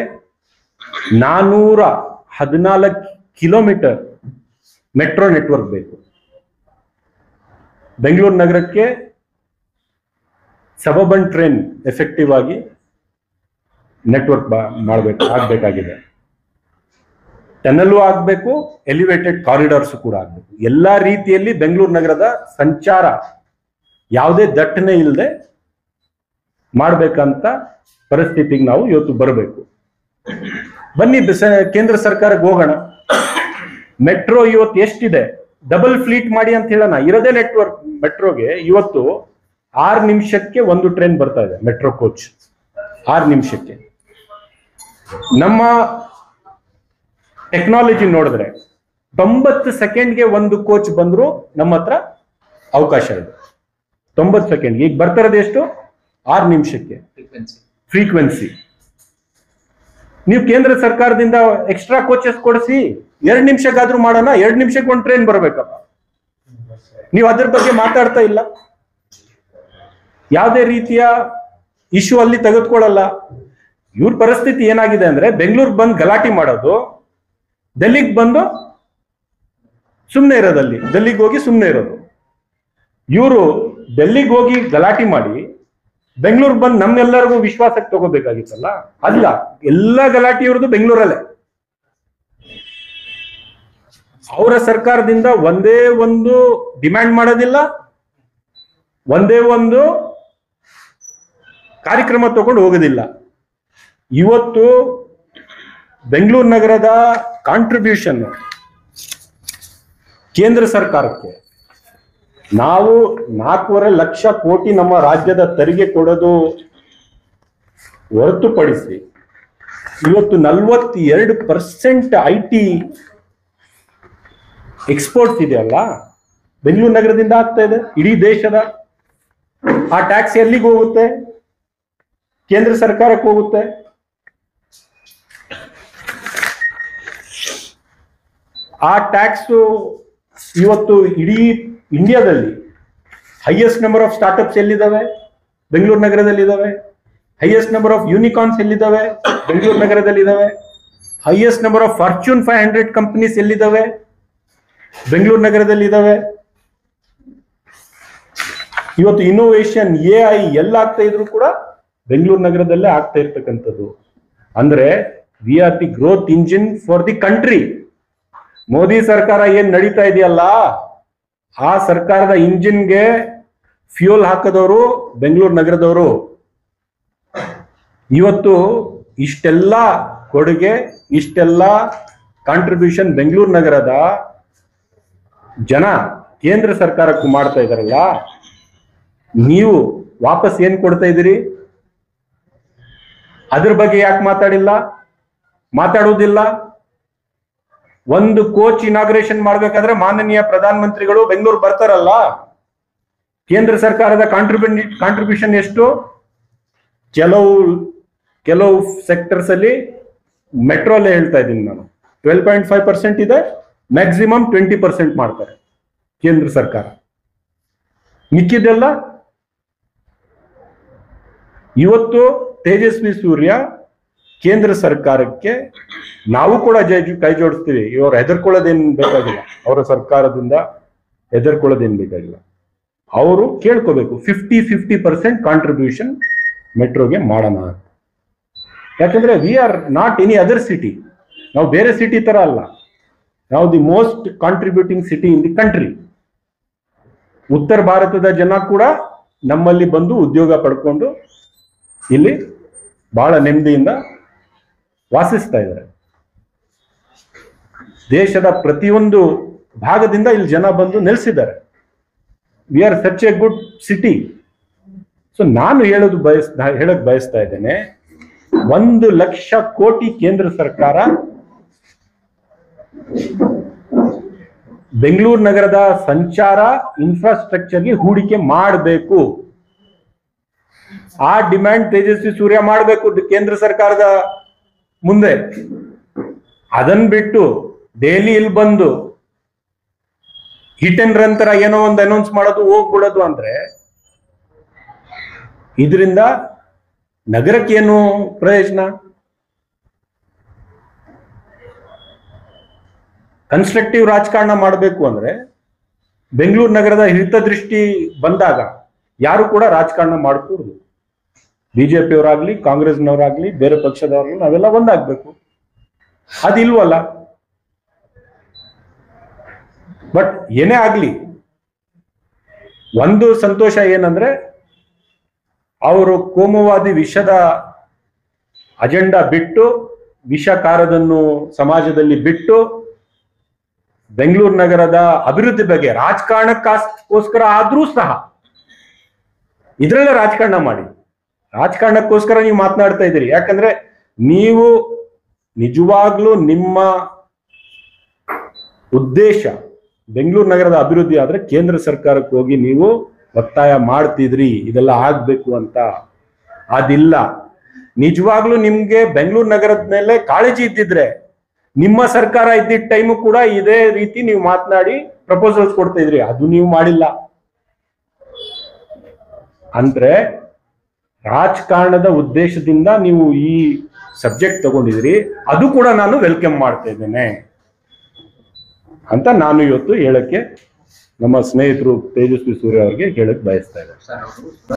414 ಕಿಲೋಮೀಟರ್ ಮೆಟ್ರೋ ನೆಟ್ವರ್ಕ್ ಬೇಕು. ಬೆಂಗಳೂರು ನಗರಕ್ಕೆ ಸಬರ್ಬನ್ ಟ್ರೈನ್ ಎಫೆಕ್ಟಿವ್ ಆಗಿ ನೆಟ್ವರ್ಕ್ ಆಗ್ಬೇಕಾಗಿದೆ. ಟನಲ್ ಆಗ್ಬೇಕು, ಎಲಿವೇಟೆಡ್ ಕಾರಿಡಾರ್ಸ್ ಕೂಡ ಆಗ್ಬೇಕು. ಎಲ್ಲಾ ರೀತಿಯಲ್ಲಿ ಬೆಂಗಳೂರು ನಗರದ ಸಂಚಾರ ಯಾವುದೇ ದಟ್ಟಣೆ ಇಲ್ಲದೆ ಮಾಡ್ಬೇಕಂತ ಪರಿಸ್ಥಿತಿಗೆ ನಾವು ಇವತ್ತು ಬರಬೇಕು. ಬನ್ನಿ ಕೇಂದ್ರ ಸರ್ಕಾರಕ್ಕೆ ಹೋಗೋಣ. ಮೆಟ್ರೋ ಇವತ್ತು ಎಷ್ಟಿದೆ, ಡಬಲ್ ಫ್ಲೀಟ್ ಮಾಡಿ ಅಂತ ಹೇಳೋಣ. ಇರೋದೇ ನೆಟ್ವರ್ಕ್ ಮೆಟ್ರೋಗೆ ಇವತ್ತು 6 ನಿಮಿಷಕ್ಕೆ ಒಂದು ಟ್ರೈನ್ ಬರ್ತಾ ಇದೆ, ಮೆಟ್ರೋ ಕೋಚ್ 6 ನಿಮಿಷಕ್ಕೆ. ನಮ್ಮ ಟೆಕ್ನಾಲಜಿ ನೋಡಿದ್ರೆ 90 ಸೆಕೆಂಡ್ಗೆ ಒಂದು ಕೋಚ್ ಬಂದ್ರು ನಮ್ಮ ಹತ್ರ ಅವಕಾಶ ಇದೆ. 90 ಸೆಕೆಂಡ್. ಈಗ ಬರ್ತಾ ಇರೋದು ಎಷ್ಟು? 6 ನಿಮಿಷಕ್ಕೆ ಫ್ರೀಕ್ವೆನ್ಸಿ. ನೀವು ಕೇಂದ್ರ ಸರ್ಕಾರದಿಂದ ಎಕ್ಸ್ಟ್ರಾ ಕೋಚಸ್ ಕೊಡಿಸಿ 2 ನಿಮಿಷಕ್ಕಾದ್ರೂ ಮಾಡೋಣ. 2 ನಿಮಿಷಕ್ಕೆ ಒಂದು ಟ್ರೈನ್ ಬರ್ಬೇಕಪ್ಪ. ನೀವು ಅದ್ರ ಬಗ್ಗೆ ಮಾತಾಡ್ತಾ ಇಲ್ಲ. ಯಾವುದೇ ರೀತಿಯ ಇಶ್ಯೂ ಅಲ್ಲಿ ತೆಗೆದುಕೊಳ್ಳಲ್ಲ. ಇವ್ರ ಪರಿಸ್ಥಿತಿ ಏನಾಗಿದೆ ಅಂದ್ರೆ, ಬೆಂಗಳೂರಿಗೆ ಬಂದು ಗಲಾಟೆ ಮಾಡೋದು, ಡೆಲ್ಲಿಗೆ ಬಂದು ಸುಮ್ಮನೆ ಇರೋದಲ್ಲಿ, ಡೆಲ್ಲಿಗೆ ಹೋಗಿ ಸುಮ್ಮನೆ ಇರೋದು. ಇವರು ಡೆಲ್ಲಿಗೆ ಹೋಗಿ ಗಲಾಟೆ ಮಾಡಿ ಬೆಂಗಳೂರಿಗೆ ಬಂದು ನಮ್ಮೆಲ್ಲರಿಗೂ ವಿಶ್ವಾಸಕ್ಕೆ ತಗೋಬೇಕಾಗಿತ್ತಲ್ಲ. ಅಲ್ಲ, ಎಲ್ಲ ಗಲಾಟೆ ಇವ್ರದ್ದು ಬೆಂಗಳೂರಲ್ಲೇ. ಅವರ ಸರ್ಕಾರದಿಂದ ಒಂದೇ ಒಂದು ಡಿಮ್ಯಾಂಡ್ ಮಾಡೋದಿಲ್ಲ, ಒಂದೇ ಒಂದು ಕಾರ್ಯಕ್ರಮ ತಗೊಂಡು ಹೋಗೋದಿಲ್ಲ. ಇವತ್ತು ಬೆಂಗಳೂರು ನಗರದ ಕಾಂಟ್ರಿಬ್ಯೂಷನ್ ಕೇಂದ್ರ ಸರ್ಕಾರಕ್ಕೆ ನಾವು 4.5 ಲಕ್ಷ ಕೋಟಿ ನಮ್ಮ ರಾಜ್ಯದ ತೆರಿಗೆ ಕೊಡೋದು ಹೊರತುಪಡಿಸಿ ಇವತ್ತು 42% IT ಎಕ್ಸ್ಪೋರ್ಟ್ಸ್ ಇದೆಯಲ್ಲ, ಬೆಂಗಳೂರು ನಗರದಿಂದ ಆಗ್ತಾ ಇದೆ ಇಡೀ ದೇಶದ. ಆ ಟ್ಯಾಕ್ಸ್ ಎಲ್ಲಿಗೆ ಹೋಗುತ್ತೆ? ಕೇಂದ್ರ ಸರ್ಕಾರಕ್ಕೆ ಹೋಗುತ್ತೆ. ಆ ಟ್ಯಾಕ್ಸ್ ಇವತ್ತು ಇಡೀ ಇಂಡಿಯಾದಲ್ಲಿ ಹೈಯೆಸ್ಟ್ ನಂಬರ್ ಆಫ್ ಸ್ಟಾರ್ಟ್ಅಪ್ಸ್ ಎಲ್ಲಿದ್ದಾವೆ? ಬೆಂಗಳೂರು ನಗರದಲ್ಲಿ ಇದಾವೆ. ಹೈಯೆಸ್ಟ್ ನಂಬರ್ ಆಫ್ ಯೂನಿಕಾರ್ನ್ಸ್ ಎಲ್ಲಿದ್ದಾವೆ? ಬೆಂಗಳೂರು ನಗರದಲ್ಲಿ ಇದಾವೆ. Highest number of Fortune 500 companies ಎಲ್ಲಿದ್ದಾವೆ? ಬೆಂಗಳೂರು ನಗರದಲ್ಲಿ ಇದಾವೆ. ಇವತ್ತು ಇನ್ನೋವೇಷನ್ AI ಎಲ್ಲ ಆಗ್ತಾ ಇದ್ರು ಕೂಡ ಬೆಂಗಳೂರು ನಗರದಲ್ಲೇ ಆಗ್ತಾ ಇರ್ತಕ್ಕಂಥದ್ದು. ಅಂದ್ರೆ we are the growth engine for the country. Modi ಸರ್ಕಾರ ಏನ್ ನಡೀತಾ ಇದೆಯಲ್ಲ, ಆ ಸರ್ಕಾರದ ಇಂಜಿನ್ಗೆ ಫ್ಯೂಲ್ ಹಾಕದವರು ಬೆಂಗಳೂರು ನಗರದವರು. ಇವತ್ತು ಇಷ್ಟೆಲ್ಲ ಕೊಡುಗೆ, ಇಷ್ಟೆಲ್ಲ ಕಾಂಟ್ರಿಬ್ಯೂಷನ್ ಬೆಂಗಳೂರು ನಗರದ ಜನ ಕೇಂದ್ರ ಸರ್ಕಾರಕ್ಕೂ ಮಾಡ್ತಾ ಇದಾರಲ್ಲ, ನೀವು ವಾಪಸ್ ಏನ್ ಕೊಡ್ತಾ ಇದ್ದೀರಿ? ಅದ್ರ ಬಗ್ಗೆ ಯಾಕೆ ಮಾತಾಡುವುದಿಲ್ಲ? ಒಂದು ಕೋಚ್ ಇನಾಗ್ರೇಷನ್ ಮಾಡ್ಬೇಕಾದ್ರೆ ಮಾನನೀಯ ಪ್ರಧಾನ ಮಂತ್ರಿಗಳು ಬೆಂಗಳೂರು ಬರ್ತಾರಲ್ಲ, ಕೇಂದ್ರ ಸರ್ಕಾರದ ಕಾಂಟ್ರಿಬ್ಯೂಷನ್ ಎಷ್ಟು? ಕೆಲವು ಸೆಕ್ಟರ್ಸ್ ಅಲ್ಲಿ ಮೆಟ್ರೋಲ್ಲೇ ಹೇಳ್ತಾ ಇದ್ದೀನಿ ನಾನು, 12.5% ಇದೆ, ಮ್ಯಾಕ್ಸಿಮಮ್ 20% ಮಾಡ್ತಾರೆ ಕೇಂದ್ರ ಸರ್ಕಾರ. ಮಿಕ್ಕಿದೆಲ್ಲ ಇವತ್ತು ತೇಜಸ್ವಿ ಸೂರ್ಯ ಕೇಂದ್ರ ಸರ್ಕಾರಕ್ಕೆ ನಾವು ಕೂಡ ಕೈ ಜೋಡಿಸ್ತೀವಿ. ಇವರು ಹೆದರ್ಕೊಳ್ಳೋದೇನ್ ಬೇಕಾಗಿಲ್ಲ, ಅವರ ಸರ್ಕಾರದಿಂದ ಹೆದರ್ಕೊಳ್ಳೋದೇನ್ ಬೇಕಾಗಿಲ್ಲ. ಅವರು ಕೇಳ್ಕೋಬೇಕು 50% ಕಾಂಟ್ರಿಬ್ಯೂಷನ್ ಮೆಟ್ರೋಗೆ ಮಾಡೋಣ. ಯಾಕಂದ್ರೆ we are not any other city. ನಾವು ಬೇರೆ ಸಿಟಿ ತರ ಅಲ್ಲ, ನಾವು the most contributing city in the country. ಉತ್ತರ ಭಾರತದ ಜನ ಕೂಡ ನಮ್ಮಲ್ಲಿ ಬಂದು ಉದ್ಯೋಗ ಪಡ್ಕೊಂಡು ಇಲ್ಲಿ ಬಹಳ ನೆಮ್ಮದಿಯಿಂದ ವಾಸಿಸ್ತಾ ಇದ್ದಾರೆ. ದೇಶದ ಪ್ರತಿಯೊಂದು ಭಾಗದಿಂದ ಇಲ್ಲಿ ಜನ ಬಂದು ನೆಲೆಸಿದ್ದಾರೆ. We are such A good city. So ನಾನು ಹೇಳಕ್ ಬಯಸ್ತಾ ಇದ್ದೇನೆ, 1 ಲಕ್ಷ ಕೋಟಿ ಕೇಂದ್ರ ಸರ್ಕಾರ ಬೆಂಗಳೂರು ನಗರದ ಸಂಚಾರ ಇನ್ಫ್ರಾಸ್ಟ್ರಕ್ಚರ್ಗೆ ಹೂಡಿಕೆ ಮಾಡಬೇಕು. ಆ ಡಿಮ್ಯಾಂಡ್ ತೇಜಸ್ವಿ ಸೂರ್ಯ ಮಾಡಬೇಕು ಕೇಂದ್ರ ಸರ್ಕಾರದ ಮುಂದೆ. ಅದನ್ ಬಿಟ್ಟು ಡೈಲಿ ಇಲ್ಲಿ ಬಂದು ಹಿಟ್ ಅಂಡ್ ರನ್ ತರ ಏನೋ ಒಂದು ಅನೌನ್ಸ್ ಮಾಡೋದು, ಹೋಗ್ಬಿಡೋದು ಅಂದ್ರೆ ಇದರಿಂದ ನಗರಕ್ಕೇನು ಪ್ರಯೋಜನ? ಕನ್ಸ್ಟ್ರಕ್ಟಿವ್ ರಾಜಕಾರಣ ಮಾಡಬೇಕು ಅಂದ್ರೆ ಬೆಂಗಳೂರು ನಗರದ ಹಿತದೃಷ್ಟಿ ಬಂದಾಗ ಯಾರು ಕೂಡ ರಾಜಕಾರಣ ಮಾಡಕೂಡದು. ಬಿಜೆಪಿಯವರಾಗ್ಲಿ, ಕಾಂಗ್ರೆಸ್ನವರಾಗ್ಲಿ, ಬೇರೆ ಪಕ್ಷದವರಾಗ್ಲಿ, ನಾವೆಲ್ಲ ಒಂದಾಗ್ಬೇಕು. ಅದಿಲ್ವಲ್ಲ. ಬಟ್ ಏನೇ ಆಗ್ಲಿ, ಒಂದು ಸಂತೋಷ ಏನಂದ್ರೆ ಅವರು ಕೋಮುವಾದಿ ವಿಷದ ಅಜೆಂಡಾ ಬಿಟ್ಟು ವಿಷಕಾರದನ್ನು ಸಮಾಜದಲ್ಲಿ ಬಿಟ್ಟು ಬೆಂಗಳೂರು ನಗರದ ಅಭಿವೃದ್ಧಿ ಬಗ್ಗೆ ರಾಜಕಾರಣಕ್ಕೋಸ್ಕರ ಆದ್ರೂ ಸಹ ಇದ್ರಲ್ಲೇ ರಾಜಕಾರಣ ಮಾಡಿ. ರಾಜಕಾರಣಕ್ಕೋಸ್ಕರ ನೀವು ಮಾತನಾಡ್ತಾ ಇದ್ದೀರಿ. ಯಾಕಂದ್ರೆ ನೀವು ನಿಜವಾಗ್ಲೂ ನಿಮ್ಮ ಉದ್ದೇಶ ಬೆಂಗಳೂರು ನಗರದ ಅಭಿವೃದ್ಧಿ ಆದ್ರೆ ಕೇಂದ್ರ ಸರ್ಕಾರಕ್ಕೆ ಹೋಗಿ ನೀವು ಒತ್ತಾಯ ಮಾಡ್ತಿದ್ರಿ ಇದೆಲ್ಲ ಆಗ್ಬೇಕು ಅಂತ. ಅದಿಲ್ಲ. ನಿಜವಾಗ್ಲೂ ನಿಮ್ಗೆ ಬೆಂಗಳೂರು ನಗರದ ಮೇಲೆ ಕಾಳಜಿ ಇದ್ದಿದ್ರೆ ನಿಮ್ಮ ಸರ್ಕಾರ ಇದ್ದಿದ್ದ ಟೈಮು ಕೂಡ ಇದೇ ರೀತಿ ನೀವು ಮಾತನಾಡಿ ಪ್ರಪೋಸಲ್ಸ್ ಕೊಡ್ತಾ ಇದ್ರಿ. ಅದು ನೀವು ಮಾಡಿಲ್ಲ. ಅಂದ್ರೆ ರಾಜಕಾರಣದ ಉದ್ದೇಶದಿಂದ ನೀವು ಈ ಸಬ್ಜೆಕ್ಟ್ ತಗೊಂಡಿದ್ರಿ. ಅದು ಕೂಡ ನಾನು ವೆಲ್ಕಮ್ ಮಾಡ್ತಾ ಇದ್ದೇನೆ ಅಂತ ನಾನು ಇವತ್ತು ಹೇಳಕ್ಕೆ ನಮ್ಮ ಸ್ನೇಹಿತರು ತೇಜಸ್ವಿ ಸೂರ್ಯ ಅವರಿಗೆ ಹೇಳಕ್ ಬಯಸ್ತಾ ಇದ್ದಾರೆ.